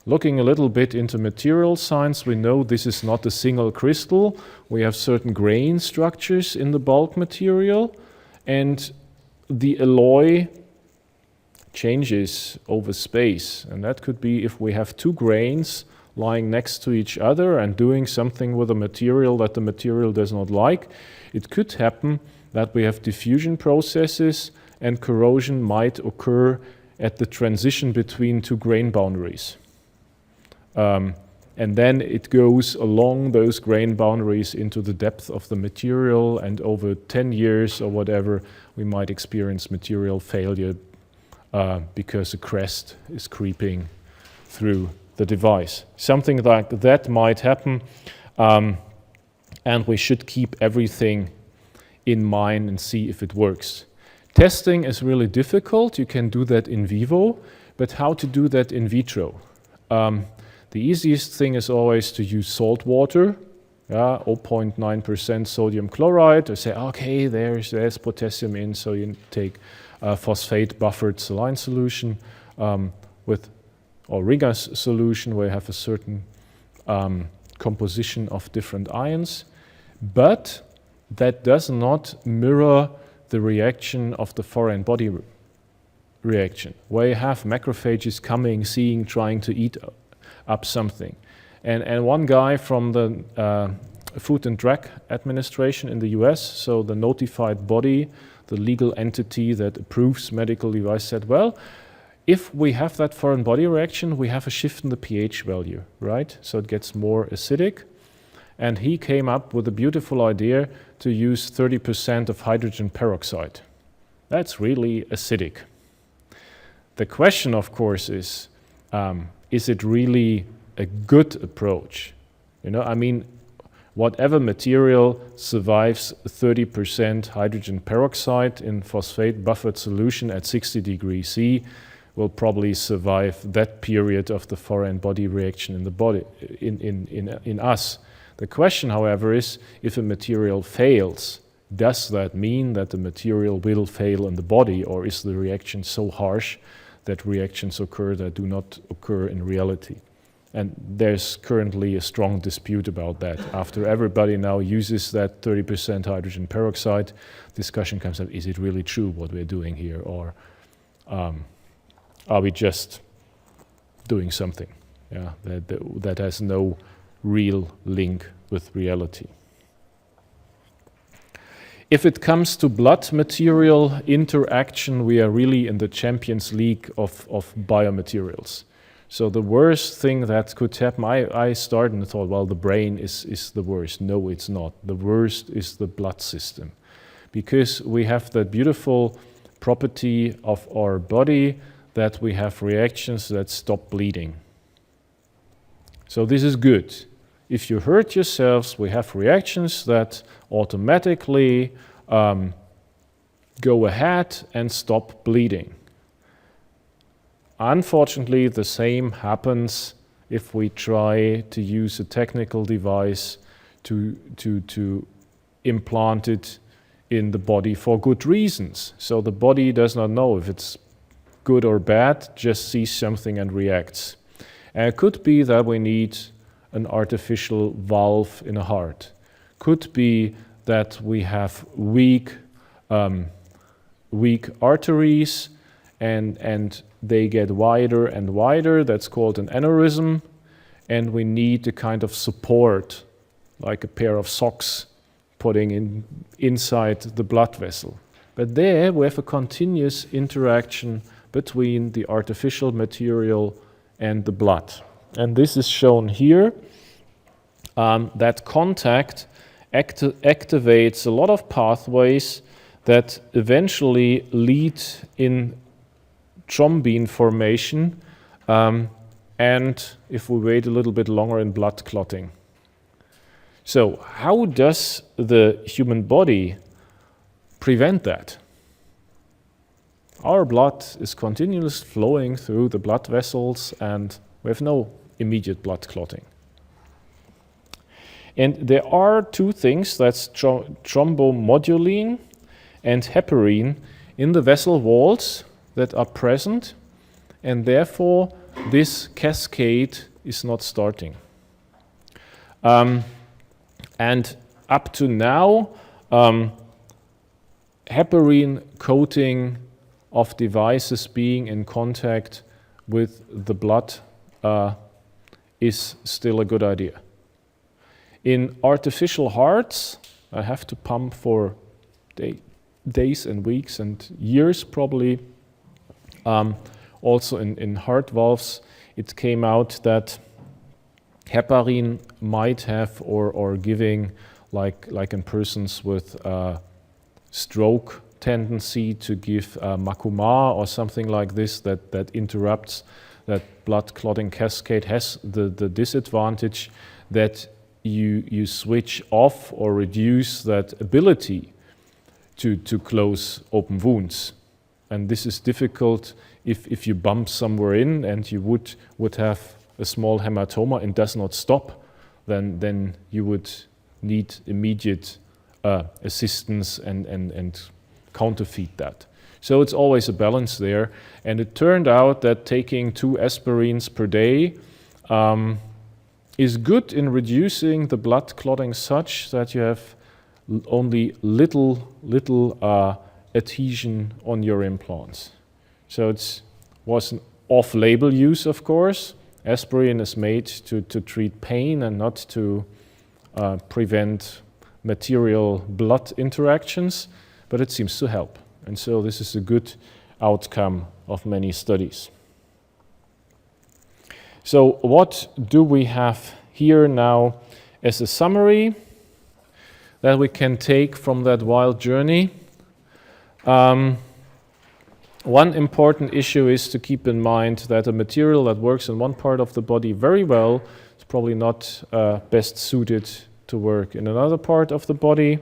looking a little bit into material science, we know this is not a single crystal. We have certain grain structures in the bulk material, and the alloy changes over space. And that could be if we have two grains lying next to each other and doing something with a material that the material does not like, it could happen that we have diffusion processes and corrosion might occur at the transition between two grain boundaries. And then it goes along those grain boundaries into the depth of the material, and over 10 years or whatever, we might experience material failure because the crest is creeping through the device. Something like that might happen, and we should keep everything in mind and see if it works. Testing is really difficult. You can do that in vivo, but how to do that in vitro? The easiest thing is always to use salt water, 0.9% sodium chloride, to say, okay, there's potassium in, so you take phosphate buffered saline solution or Rigas solution where you have a certain composition of different ions, but that does not mirror the reaction of the foreign body reaction, where you have macrophages coming, seeing, trying to eat up something. And one guy from the Food and Drug Administration in the US, so the notified body, the legal entity that approves medical device, said, well, if we have that foreign body reaction, we have a shift in the pH value, right? So it gets more acidic. And he came up with a beautiful idea to use 30% of hydrogen peroxide. That's really acidic. The question, of course, is it really a good approach? You know, I mean, whatever material survives 30% hydrogen peroxide in phosphate buffered solution at 60 degrees C will probably survive that period of the foreign body reaction in the body, in us. The question, however, is if a material fails, does that mean that the material will fail in the body, or is the reaction so harsh that reactions occur that do not occur in reality? And there's currently a strong dispute about that. After everybody now uses that 30% hydrogen peroxide, discussion comes up, is it really true what we're doing here, or are we just doing something that has no real link with reality? If it comes to blood material interaction, we are really in the Champions League of biomaterials. So the worst thing that could happen, I started and thought, well, the brain is the worst. No, it's not. The worst is the blood system, because we have that beautiful property of our body that we have reactions that stop bleeding. So this is good. If you hurt yourselves, we have reactions that automatically go ahead and stop bleeding. Unfortunately, the same happens if we try to use a technical device to implant it in the body for good reasons. So the body does not know if it's good or bad, just sees something and reacts. And it could be that we need an artificial valve in a heart. Could be that we have weak arteries and they get wider and wider. That's called an aneurysm, and we need a kind of support, like a pair of socks putting inside the blood vessel. But there we have a continuous interaction between the artificial material and the blood. And this is shown here. That contact activates a lot of pathways that eventually lead in thrombin formation, and if we wait a little bit longer, in blood clotting. So how does the human body prevent that? Our blood is continuously flowing through the blood vessels and we have no immediate blood clotting. And there are two things, that's thrombomodulin and heparin in the vessel walls that are present, and therefore this cascade is not starting. And up to now, heparin coating of devices being in contact with the blood is still a good idea. In artificial hearts, I have to pump for days and weeks and years probably. Also in heart valves, it came out that heparin might have or giving, like in persons with stroke tendency, to give Makuma or something like this that interrupts that blood clotting cascade, has the disadvantage that you switch off or reduce that ability to close open wounds. And this is difficult if you bump somewhere in and you would have a small hematoma and does not stop, then you would need immediate assistance and counterfeit that. So it's always a balance there. And it turned out that taking 2 aspirins per day is good in reducing the blood clotting such that you have only little adhesion on your implants. So it was an off-label use, of course. Aspirin is made to treat pain and not to prevent material blood interactions, but it seems to help. And so this is a good outcome of many studies. So what do we have here now as a summary that we can take from that wild journey? One important issue is to keep in mind that a material that works in one part of the body very well is probably not best suited to work in another part of the body.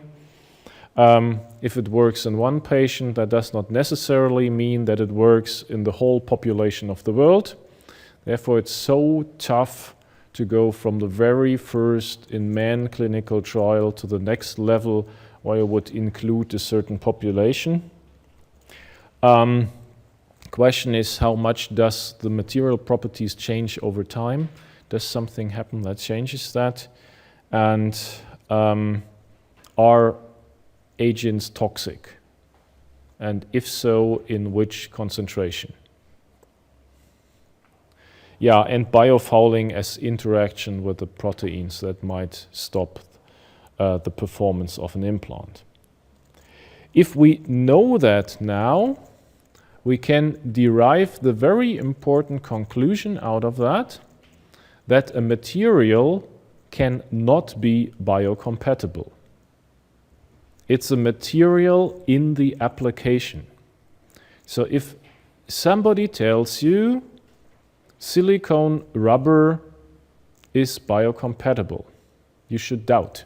If it works in one patient, that does not necessarily mean that it works in the whole population of the world. Therefore, it's so tough to go from the very first in-man clinical trial to the next level where you would include a certain population. Question is, how much does the material properties change over time? Does something happen that changes that? And are agents toxic? And if so, in which concentration? Yeah, and biofouling as interaction with the proteins that might stop the performance of an implant. If we know that now, we can derive the very important conclusion out of that a material cannot be biocompatible. It's a material in the application. So if somebody tells you silicone rubber is biocompatible, you should doubt.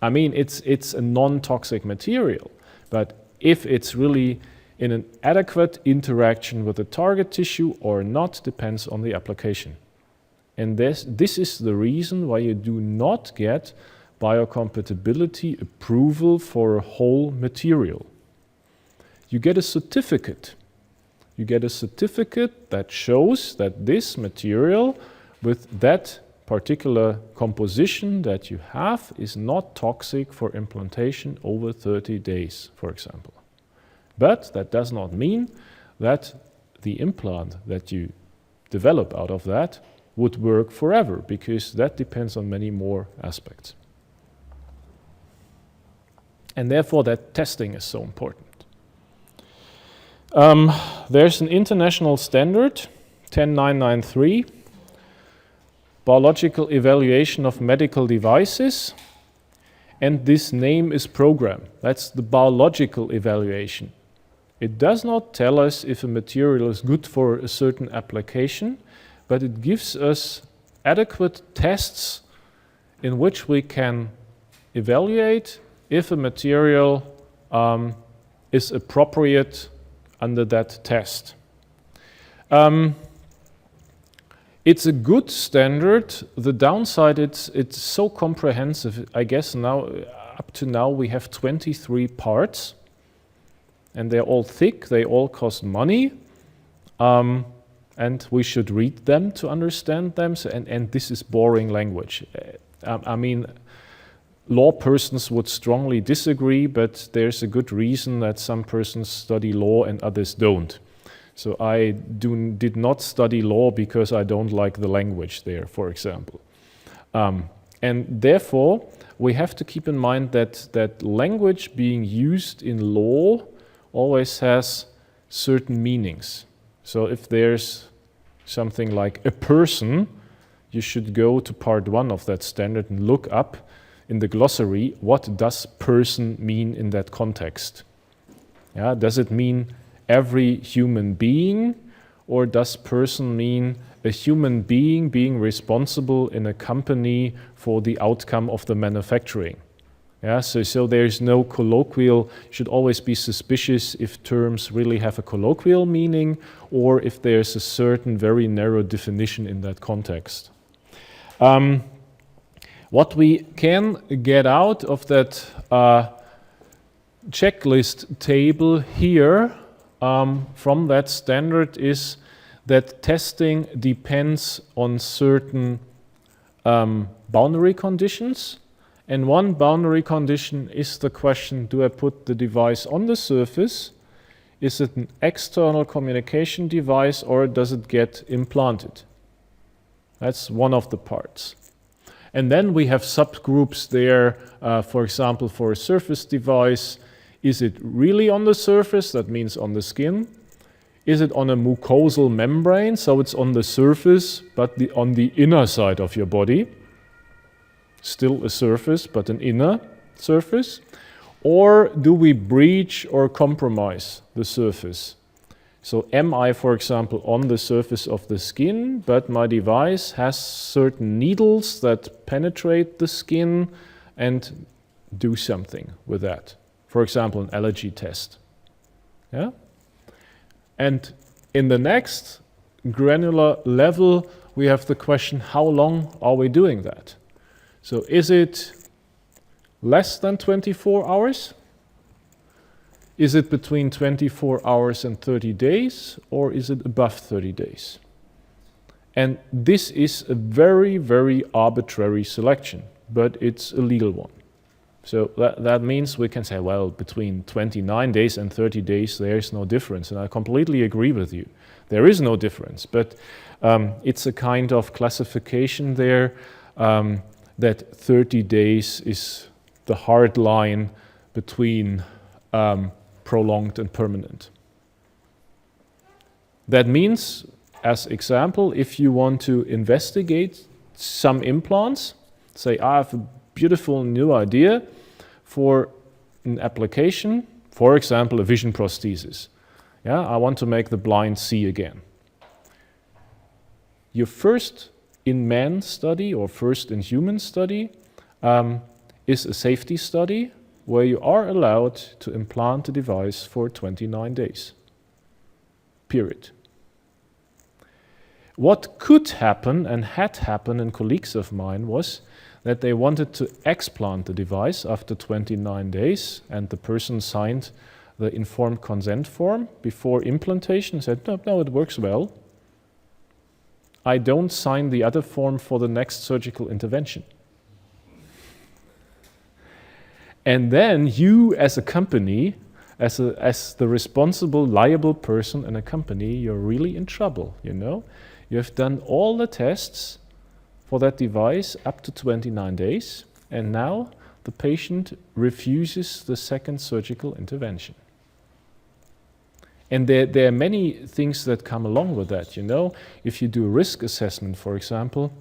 I mean, it's a non-toxic material, but if it's really in an adequate interaction with the target tissue or not depends on the application. And this is the reason why you do not get biocompatibility approval for a whole material. You get a certificate. You get a certificate that shows that this material with that particular composition that you have is not toxic for implantation over 30 days, for example. But that does not mean that the implant that you develop out of that would work forever, because that depends on many more aspects. And therefore that testing is so important. There's an international standard, 10993, Biological Evaluation of Medical Devices, and this name is program. That's the biological evaluation. It does not tell us if a material is good for a certain application, but it gives us adequate tests in which we can evaluate if a material is appropriate under that test. It's a good standard. The downside, it's so comprehensive. I guess now, up to now, we have 23 parts, and they're all thick. They all cost money, and we should read them to understand them. So, and this is boring language. I mean, law persons would strongly disagree, but there's a good reason that some persons study law and others don't. So I did not study law because I don't like the language there, for example. And therefore, we have to keep in mind that language being used in law always has certain meanings. So if there's something like a person, you should go to part 1 of that standard and look up in the glossary, what does person mean in that context? Yeah, does it mean every human being, or does person mean a human being being responsible in a company for the outcome of the manufacturing? Yeah, so there's no colloquial, you should always be suspicious if terms really have a colloquial meaning or if there's a certain very narrow definition in that context. What we can get out of that checklist table here from that standard is that testing depends on certain boundary conditions. And one boundary condition is the question, do I put the device on the surface? Is it an external communication device or does it get implanted? That's one of the parts. And then we have subgroups there, for example, for a surface device. Is it really on the surface? That means on the skin. Is it on a mucosal membrane? So it's on the surface, but on the inner side of your body. Still a surface, but an inner surface? Or do we breach or compromise the surface? So am I, for example, on the surface of the skin, but my device has certain needles that penetrate the skin and do something with that? For example, an allergy test. Yeah? And in the next granular level, we have the question, how long are we doing that? So is it less than 24 hours? Is it between 24 hours and 30 days, or is it above 30 days? And this is a very, very arbitrary selection, but it's a legal one. So that means we can say, well, between 29 days and 30 days, there's no difference. And I completely agree with you. There is no difference, but it's a kind of classification there that 30 days is the hard line between prolonged and permanent. That means, as example, if you want to investigate some implants, say I have a beautiful new idea for an application, for example, a vision prosthesis. Yeah, I want to make the blind see again. Your first in man study or first in human study is a safety study where you are allowed to implant the device for 29 days. Period. What could happen and had happened in colleagues of mine was that they wanted to explant the device after 29 days and the person signed the informed consent form before implantation and said, no, it works well. I don't sign the other form for the next surgical intervention. And then you as a company, as the responsible, liable person in a company, you're really in trouble, you know? You have done all the tests for that device up to 29 days, and now the patient refuses the second surgical intervention. And there are many things that come along with that, you know? If you do a risk assessment, for example,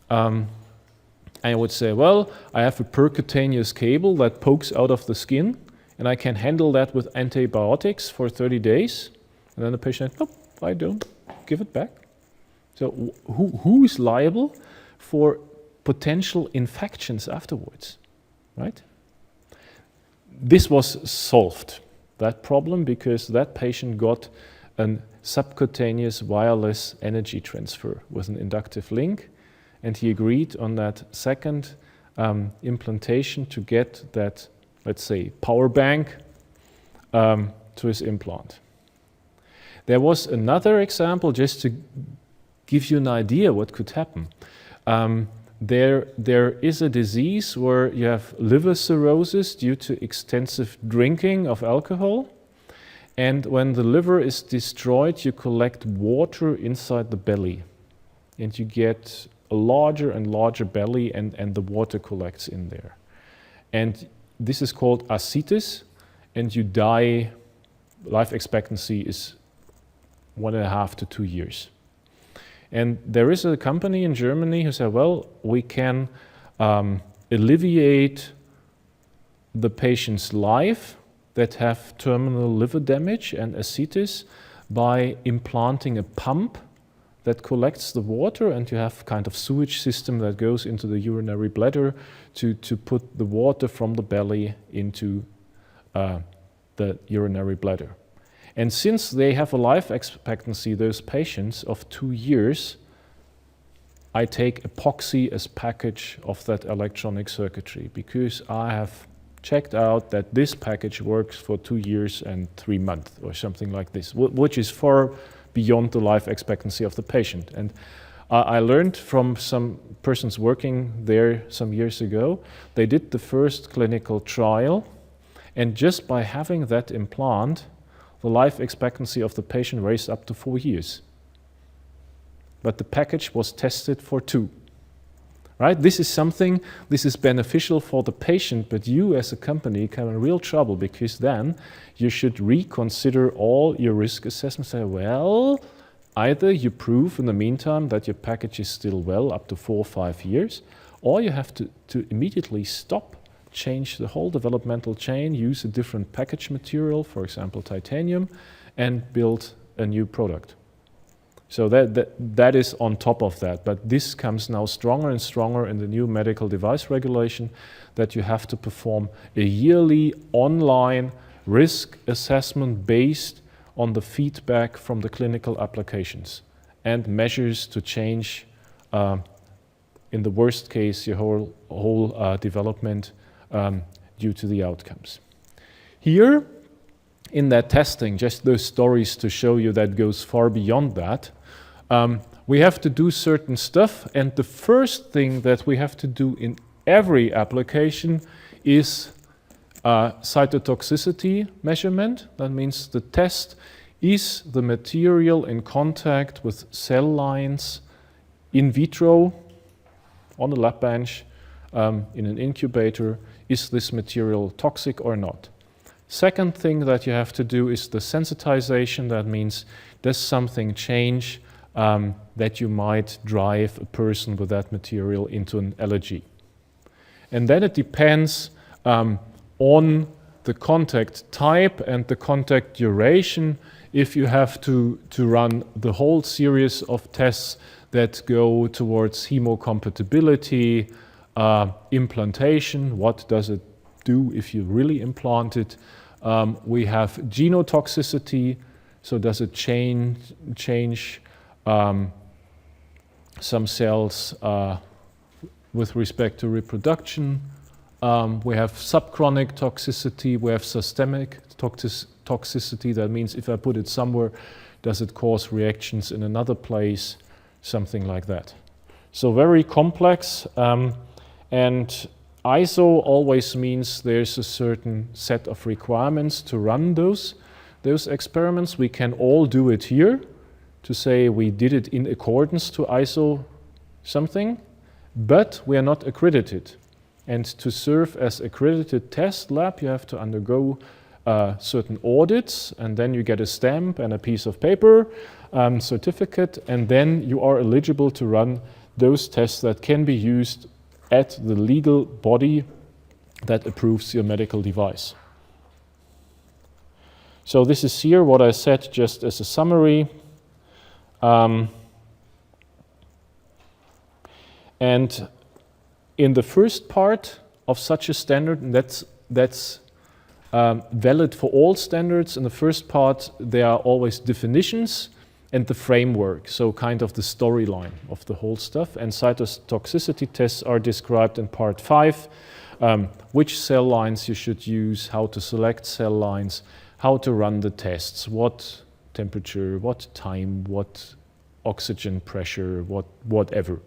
I would say, well, I have a percutaneous cable that pokes out of the skin, and I can handle that with antibiotics for 30 days. And then the patient says, nope, I don't, give it back. So who is liable for potential infections afterwards, right? This was solved, that problem, because that patient got a subcutaneous wireless energy transfer with an inductive link, and he agreed on that second implantation to get that, let's say, power bank to his implant. There was another example, just to give you an idea what could happen. There is a disease where you have liver cirrhosis due to extensive drinking of alcohol, And when the liver is destroyed, you collect water inside the belly. And you get a larger and larger belly, and the water collects in there. And this is called ascites, and you die, life expectancy is 1.5 to 2 years. And there is a company in Germany who said, well, we can alleviate the patient's life that have terminal liver damage and ascites by implanting a pump that collects the water, and you have kind of sewage system that goes into the urinary bladder to put the water from the belly into the urinary bladder. And since they have a life expectancy, those patients, of 2 years, I take epoxy as package of that electronic circuitry, because I have checked out that this package works for 2 years and 3 months or something like this, which is far beyond the life expectancy of the patient. And I learned from some persons working there some years ago, they did the first clinical trial, and just by having that implant, the life expectancy of the patient raised up to 4 years. But the package was tested for 2. Right? This is beneficial for the patient, but you as a company come in real trouble, because then you should reconsider all your risk assessments. Say, well, either you prove in the meantime that your package is still well up to 4 or 5 years, or you have to immediately stop, change the whole developmental chain, use a different package material, for example titanium, and build a new product. So that is on top of that, but this comes now stronger and stronger in the new medical device regulation, that you have to perform a yearly online risk assessment based on the feedback from the clinical applications, and measures to change, in the worst case, your whole development due to the outcomes. Here, in that testing, just those stories to show you that goes far beyond that, we have to do certain stuff, and the first thing that we have to do in every application is cytotoxicity measurement. That means the test, is the material in contact with cell lines in vitro, on a lab bench, in an incubator, is this material toxic or not? Second thing that you have to do is the sensitization. That means, does something change that you might drive a person with that material into an allergy? And then it depends on the contact type and the contact duration, if you have to run the whole series of tests that go towards hemocompatibility, implantation, what does it do if you really implant it? We have genotoxicity, so does it change some cells with respect to reproduction? We have subchronic toxicity, we have systemic toxicity. That means if I put it somewhere, does it cause reactions in another place? Something like that. So very complex, and ISO always means there's a certain set of requirements to run those experiments. We can all do it here to say we did it in accordance to ISO something, but we are not accredited. And to serve as accredited test lab, you have to undergo certain audits, and then you get a stamp and a piece of paper, certificate, and then you are eligible to run those tests that can be used at the legal body that approves your medical device. So this is here what I said just as a summary. And in the first part of such a standard, and that's valid for all standards. In the first part, there are always definitions and the framework, so kind of the storyline of the whole stuff. And cytotoxicity tests are described in part 5, which cell lines you should use, how to select cell lines, how to run the tests, what temperature, what time, what oxygen pressure, whatever.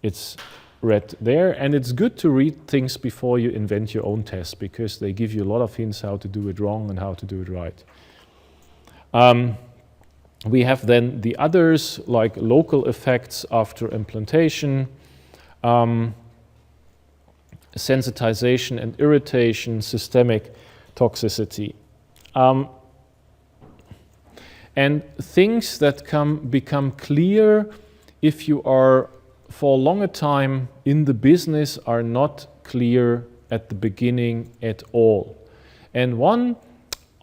It's read there, and it's good to read things before you invent your own test, because they give you a lot of hints how to do it wrong and how to do it right. We have then the others, like local effects after implantation, sensitization and irritation, systemic toxicity. And things that become clear if you are for a longer time in the business are not clear at the beginning at all. And one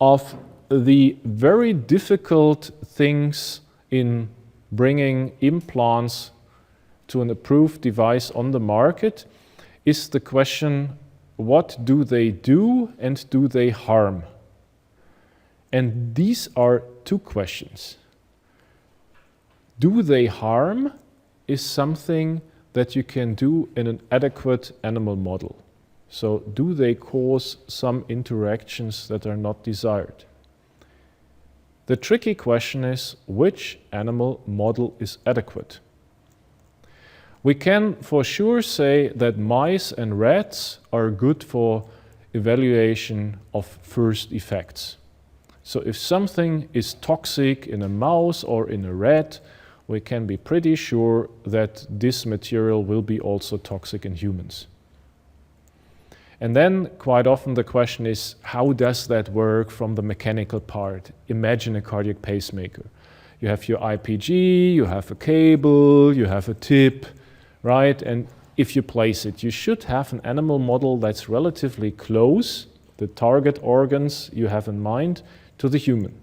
of the very difficult things in bringing implants to an approved device on the market is the question, what do they do and do they harm? And these are two questions. Do they harm is something that you can do in an adequate animal model. So do they cause some interactions that are not desired? The tricky question is, which animal model is adequate? We can for sure say that mice and rats are good for evaluation of first effects. So if something is toxic in a mouse or in a rat, we can be pretty sure that this material will be also toxic in humans. And then quite often the question is, how does that work from the mechanical part? Imagine a cardiac pacemaker. You have your IPG, you have a cable, you have a tip, right? And if you place it, you should have an animal model that's relatively close, the target organs you have in mind, to the human,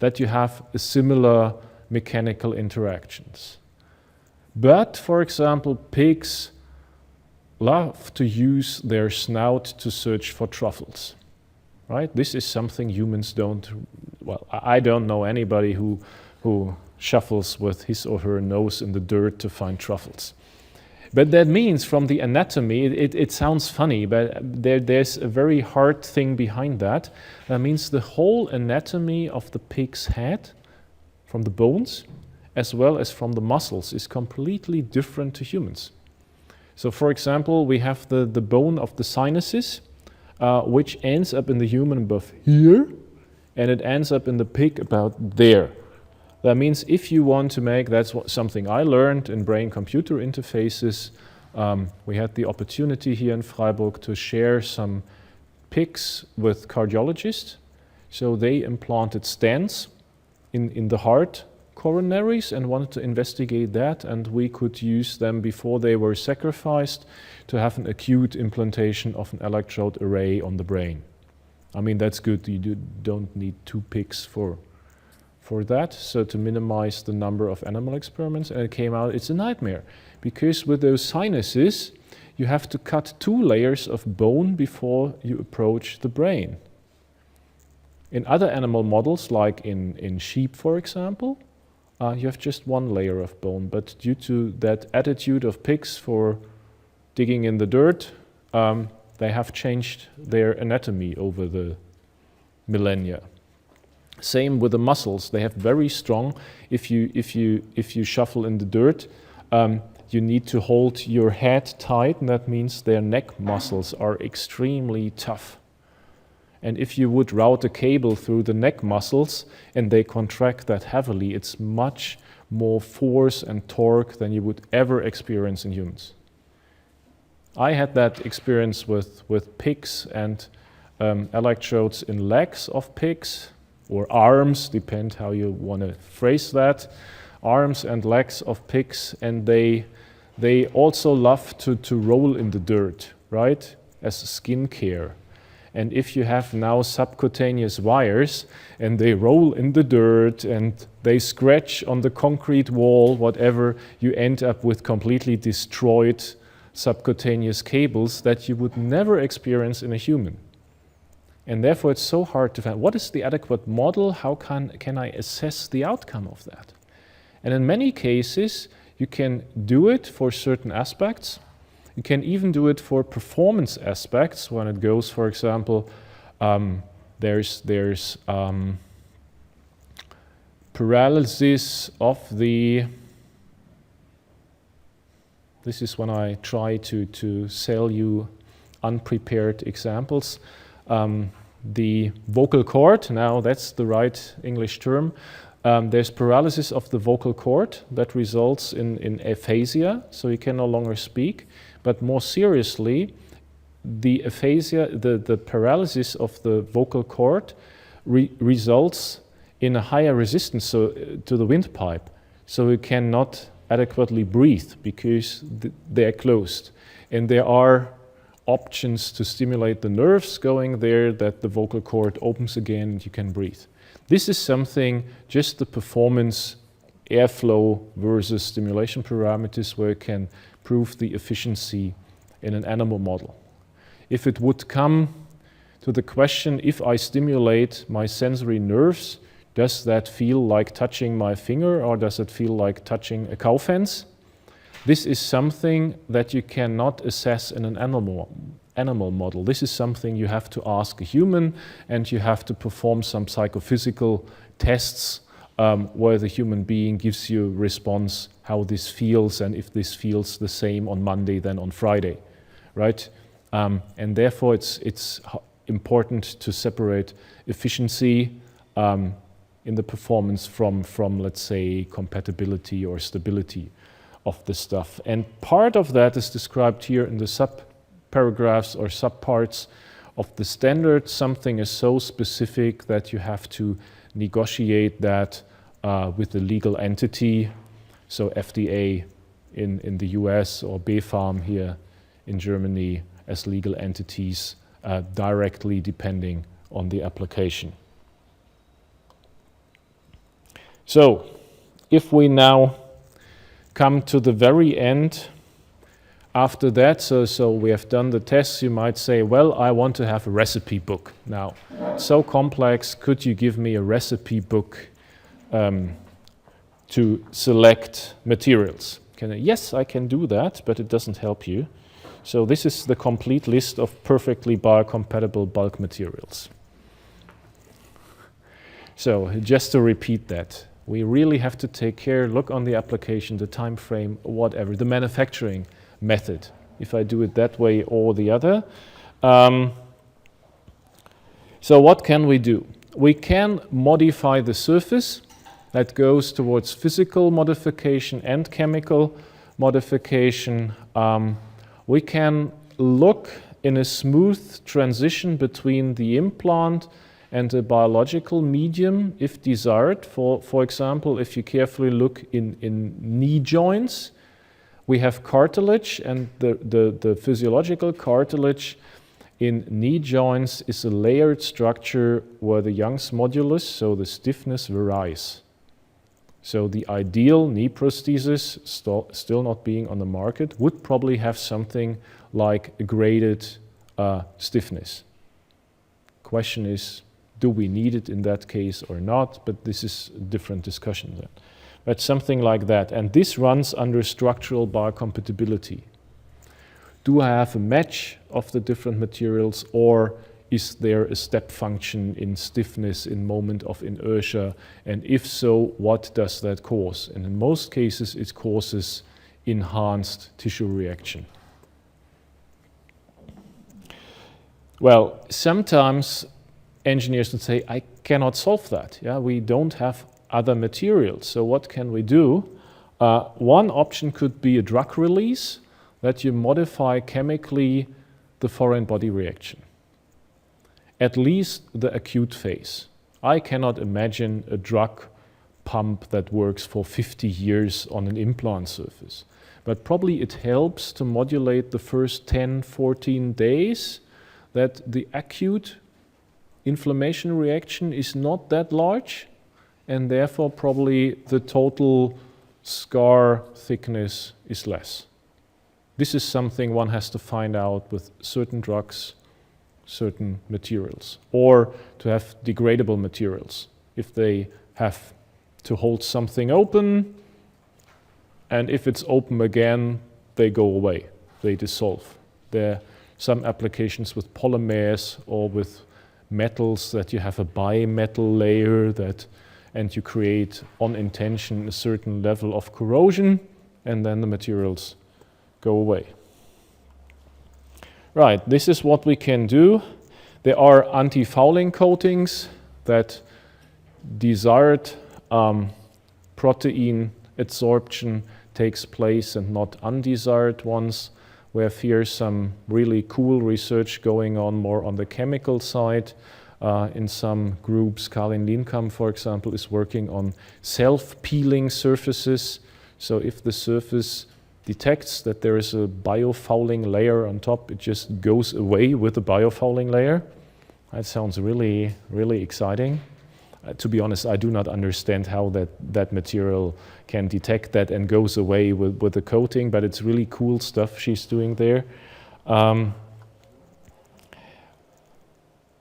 that you have a similar mechanical interactions. But, for example, pigs love to use their snout to search for truffles, right? This is something humans don't, well, I don't know anybody who shuffles with his or her nose in the dirt to find truffles. But that means from the anatomy, it sounds funny, but there's a very hard thing behind that. That means the whole anatomy of the pig's head, from the bones, as well as from the muscles, is completely different to humans. So for example, we have the bone of the sinuses, which ends up in the human above here, and it ends up in the pig about there. That means if you want to make, that's something I learned in brain-computer interfaces. We had the opportunity here in Freiburg to share some pigs with cardiologists. So they implanted stents in the heart coronaries and wanted to investigate that, and we could use them before they were sacrificed to have an acute implantation of an electrode array on the brain. I mean, that's good. You don't need 2 pigs for that, so to minimize the number of animal experiments, and it came out it's a nightmare, because with those sinuses you have to cut 2 layers of bone before you approach the brain. In other animal models, like in sheep, for example, you have just 1 layer of bone, but due to that attitude of pigs for digging in the dirt, they have changed their anatomy over the millennia. Same with the muscles. They have very strong, if you shuffle in the dirt, you need to hold your head tight, and that means their neck muscles are extremely tough. And if you would route a cable through the neck muscles and they contract that heavily, it's much more force and torque than you would ever experience in humans. I had that experience with pigs and electrodes in legs of pigs, or arms, depend how you want to phrase that, arms and legs of pigs, and they also love to roll in the dirt, right, as skin care. And if you have now subcutaneous wires and they roll in the dirt and they scratch on the concrete wall, whatever, you end up with completely destroyed subcutaneous cables that you would never experience in a human. And therefore it's so hard to find, what is the adequate model? How can I assess the outcome of that? And in many cases, you can do it for certain aspects. You can even do it for performance aspects when it goes, for example, there's paralysis of the, this is when I try to sell you unprepared examples. the vocal cord. Now that's the right English term. There's paralysis of the vocal cord that results in aphasia, so you can no longer speak. But more seriously, the aphasia, the paralysis of the vocal cord results in a higher resistance to the windpipe. So you cannot adequately breathe because they are closed. And there are options to stimulate the nerves going there that the vocal cord opens again and you can breathe. This is something, just the performance airflow versus stimulation parameters, where you can prove the efficiency in an animal model. If it would come to the question, if I stimulate my sensory nerves, does that feel like touching my finger or does it feel like touching a cow fence? This is something that you cannot assess in an animal model. This is something you have to ask a human, and you have to perform some psychophysical tests where the human being gives you a response how this feels and if this feels the same on Monday than on Friday, right? And therefore it's important to separate efficiency in the performance from let's say compatibility or stability of the stuff. And part of that is described here in the sub-paragraphs or sub-parts of the standard. Something is so specific that you have to negotiate that with the legal entity, so FDA in the US or BfArM here in Germany as legal entities, directly depending on the application. So if we now come to the very end after that, so we have done the tests, you might say, well, I want to have a recipe book. Now, so complex, could you give me a recipe book to select materials? Yes, I can do that, but it doesn't help you. So this is the complete list of perfectly biocompatible bulk materials. So just to repeat that, we really have to take care, look on the application, the time frame, whatever, the manufacturing method, if I do it that way or the other. So what can we do? We can modify the surface. That goes towards physical modification and chemical modification. We can look in a smooth transition between the implant and a biological medium if desired. For example, if you carefully look in knee joints, we have cartilage, and the physiological cartilage in knee joints is a layered structure where the Young's modulus, so the stiffness, varies. So the ideal knee prosthesis, still not being on the market, would probably have something like a graded stiffness. Question is, do we need it in that case or not? But this is a different discussion then. But something like that. And this runs under structural biocompatibility. Do I have a match of the different materials, or is there a step function in stiffness in moment of inertia? And if so, what does that cause? And in most cases, it causes enhanced tissue reaction. Well, sometimes engineers would say, I cannot solve that. Yeah, we don't have other materials. So what can we do? One option could be a drug release, that you modify chemically the foreign body reaction, at least the acute phase. I cannot imagine a drug pump that works for 50 years on an implant surface. But probably it helps to modulate the first 10, 14 days that the acute inflammation reaction is not that large, and therefore probably the total scar thickness is less. This is something one has to find out with certain drugs, certain materials, or to have degradable materials. If they have to hold something open, and if it's open again, they go away, they dissolve. There are some applications with polymers or with metals that you have a bimetal layer and you create on intention a certain level of corrosion, and then the materials go away. Right, this is what we can do. There are anti-fouling coatings that desired protein absorption takes place and not undesired ones. We have here some really cool research going on more on the chemical side. In some groups, Karin Lienkamp, for example, is working on self-peeling surfaces. So if the surface detects that there is a biofouling layer on top, it just goes away with the biofouling layer. That sounds really, really exciting. To be honest, I do not understand how that material can detect that and goes away with the coating, but it's really cool stuff she's doing there.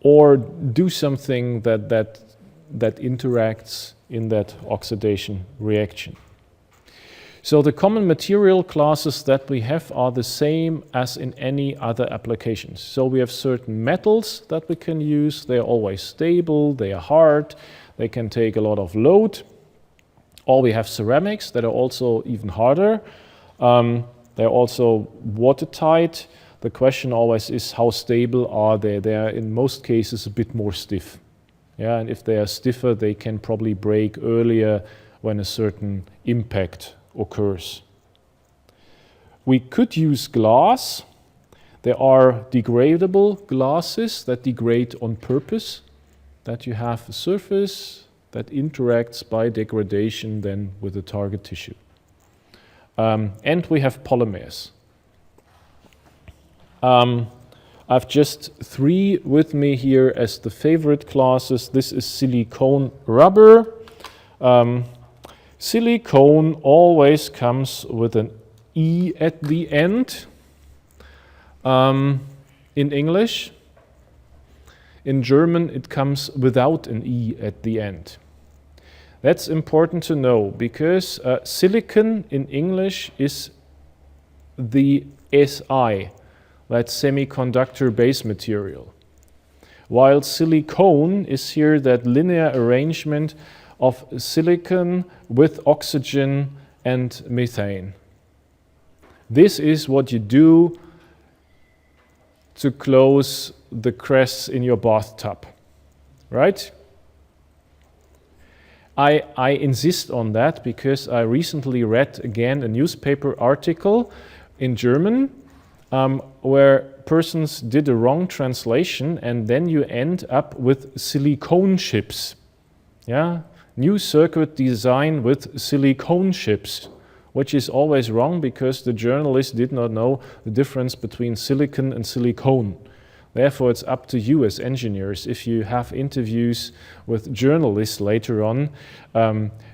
Or do something that interacts in that oxidation reaction. So the common material classes that we have are the same as in any other applications. So we have certain metals that we can use. They are always stable, they are hard, they can take a lot of load. Or we have ceramics that are also even harder. They're also watertight. The question always is, how stable are they? They are in most cases a bit more stiff. Yeah, and if they are stiffer, they can probably break earlier when a certain impact occurs. We could use glass. There are degradable glasses that degrade on purpose, that you have a surface that interacts by degradation then with the target tissue. And we have polymers. I've just 3 with me here as the favorite classes. This is silicone rubber. Silicone always comes with an E at the end in English. In German, it comes without an E at the end. That's important to know because silicon in English is the Si, that semiconductor base material. While silicone is here that linear arrangement of silicon with oxygen and methane. This is what you do to close the cracks in your bathtub, right? I insist on that because I recently read again a newspaper article in German where persons did a wrong translation and then you end up with silicone chips. Yeah, new circuit design with silicone chips, which is always wrong because the journalist did not know the difference between silicon and silicone. Therefore, it's up to you as engineers, if you have interviews with journalists later on,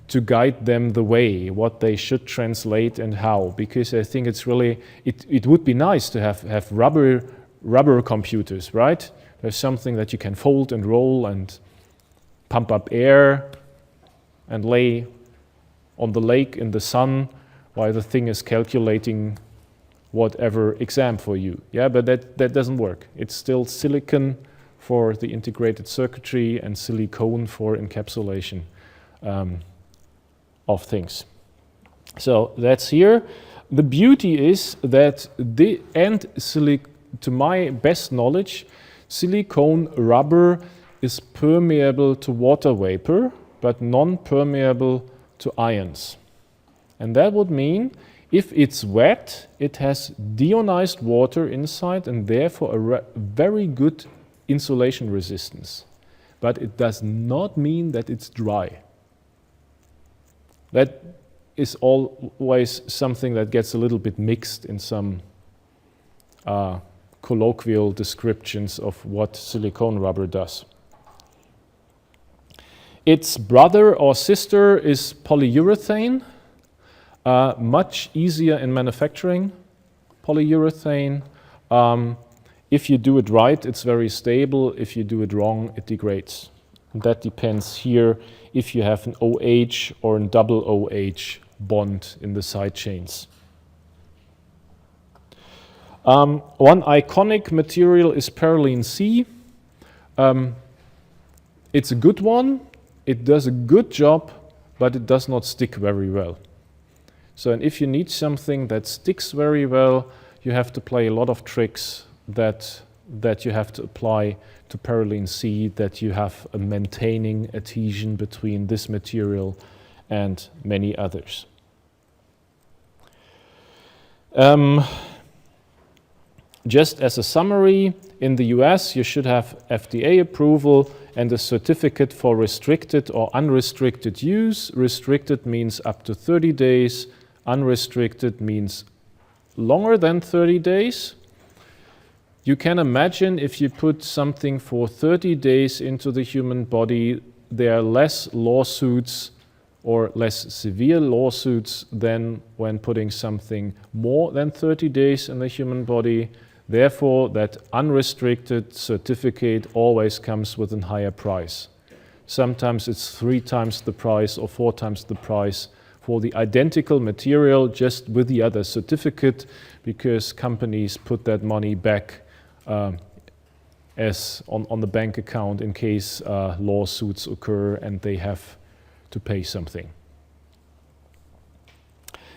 to guide them the way, what they should translate and how. Because I think it's really, it would be nice to have rubber computers, right? There's something that you can fold and roll and pump up air and lay on the lake in the sun while the thing is calculating whatever exam for you. Yeah, but that doesn't work. It's still silicon for the integrated circuitry and silicone for encapsulation of things. So that's here. The beauty is that to my best knowledge, silicone rubber is permeable to water vapor, but non-permeable to ions. And that would mean if it's wet, it has deionized water inside and therefore a very good insulation resistance. But it does not mean that it's dry. That is always something that gets a little bit mixed in some colloquial descriptions of what silicone rubber does. Its brother or sister is polyurethane. Much easier in manufacturing, polyurethane. If you do it right, it's very stable. If you do it wrong, it degrades. And that depends here if you have an OH or a double OH bond in the side chains. One iconic material is Perylene C. It's a good one. It does a good job, but it does not stick very well. So, and if you need something that sticks very well, you have to play a lot of tricks that that you have to apply to Parylene C, that you have a maintaining adhesion between this material and many others. Just as a summary, in the US you should have FDA approval and a certificate for restricted or unrestricted use. Restricted means up to 30 days, unrestricted means longer than 30 days. You can imagine if you put something for 30 days into the human body, there are less lawsuits or less severe lawsuits than when putting something more than 30 days in the human body. Therefore, that unrestricted certificate always comes with a higher price. Sometimes it's 3 times the price or 4 times the price for the identical material, just with the other certificate, because companies put that money back as on the bank account in case lawsuits occur and they have to pay something.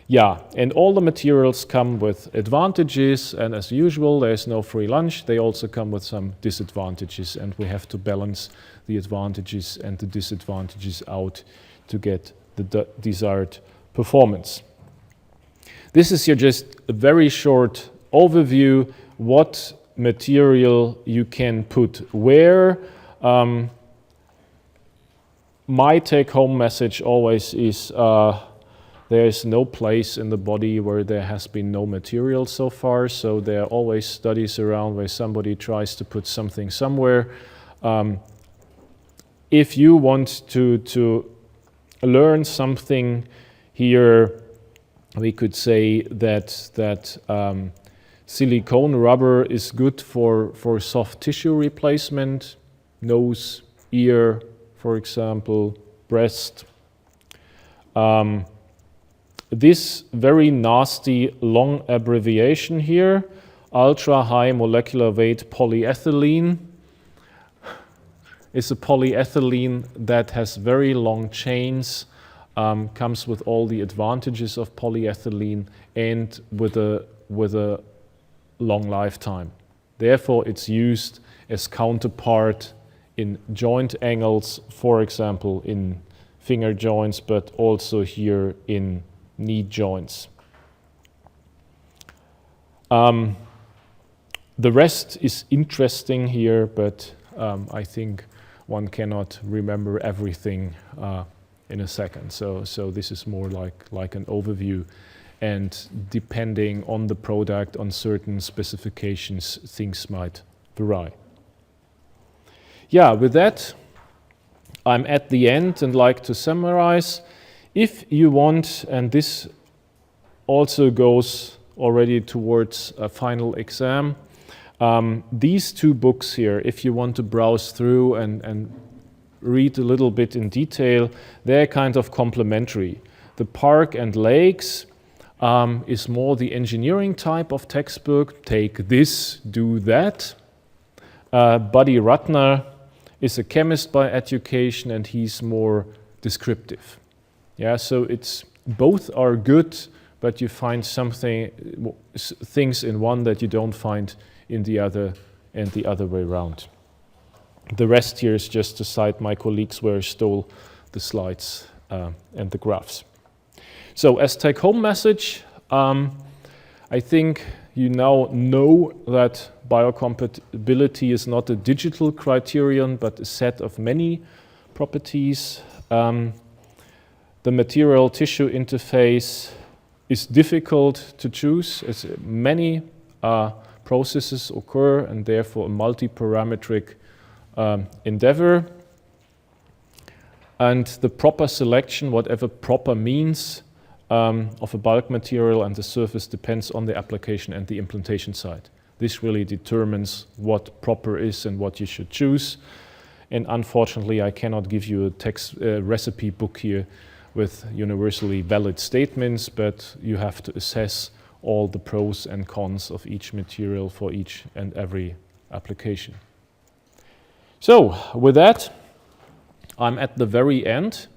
Yeah, and all the materials come with advantages, and as usual, there's no free lunch. They also come with some disadvantages, and we have to balance the advantages and the disadvantages out to get the desired performance. This is here just a very short overview what material you can put where. My take-home message always is there is no place in the body where there has been no material so far, so there are always studies around where somebody tries to put something somewhere. If you want to learn something here, we could say that silicone rubber is good for soft tissue replacement, nose, ear, for example, breast. This very nasty long abbreviation here, ultra high molecular weight polyethylene, is a polyethylene that has very long chains, comes with all the advantages of polyethylene and with a long lifetime. Therefore, it's used as counterpart in joint angles, for example, in finger joints, but also here in knee joints. The rest is interesting here, but I think one cannot remember everything in a second. So this is more like an overview, and depending on the product, on certain specifications, things might vary. Yeah, with that, I'm at the end and like to summarize. If you want, and this also goes already towards a final exam, these 2 books here, if you want to browse through and read a little bit in detail, they're kind of complementary. The Park and Lakes is more the engineering type of textbook. Take this, do that. Buddy Ratner is a chemist by education, and he's more descriptive. Yeah, so it's both are good, but you find things in one that you don't find in the other, and the other way around. The rest here is just to cite my colleagues where I stole the slides and the graphs. So as take-home message, I think you now know that biocompatibility is not a digital criterion, but a set of many properties. The material-tissue interface is difficult to choose, as many processes occur, and therefore a multi-parametric endeavor. And the proper selection, whatever proper means, of a bulk material and the surface depends on the application and the implantation site. This really determines what proper is and what you should choose. And unfortunately, I cannot give you a recipe book here with universally valid statements, but you have to assess all the pros and cons of each material for each and every application. So with that, I'm at the very end.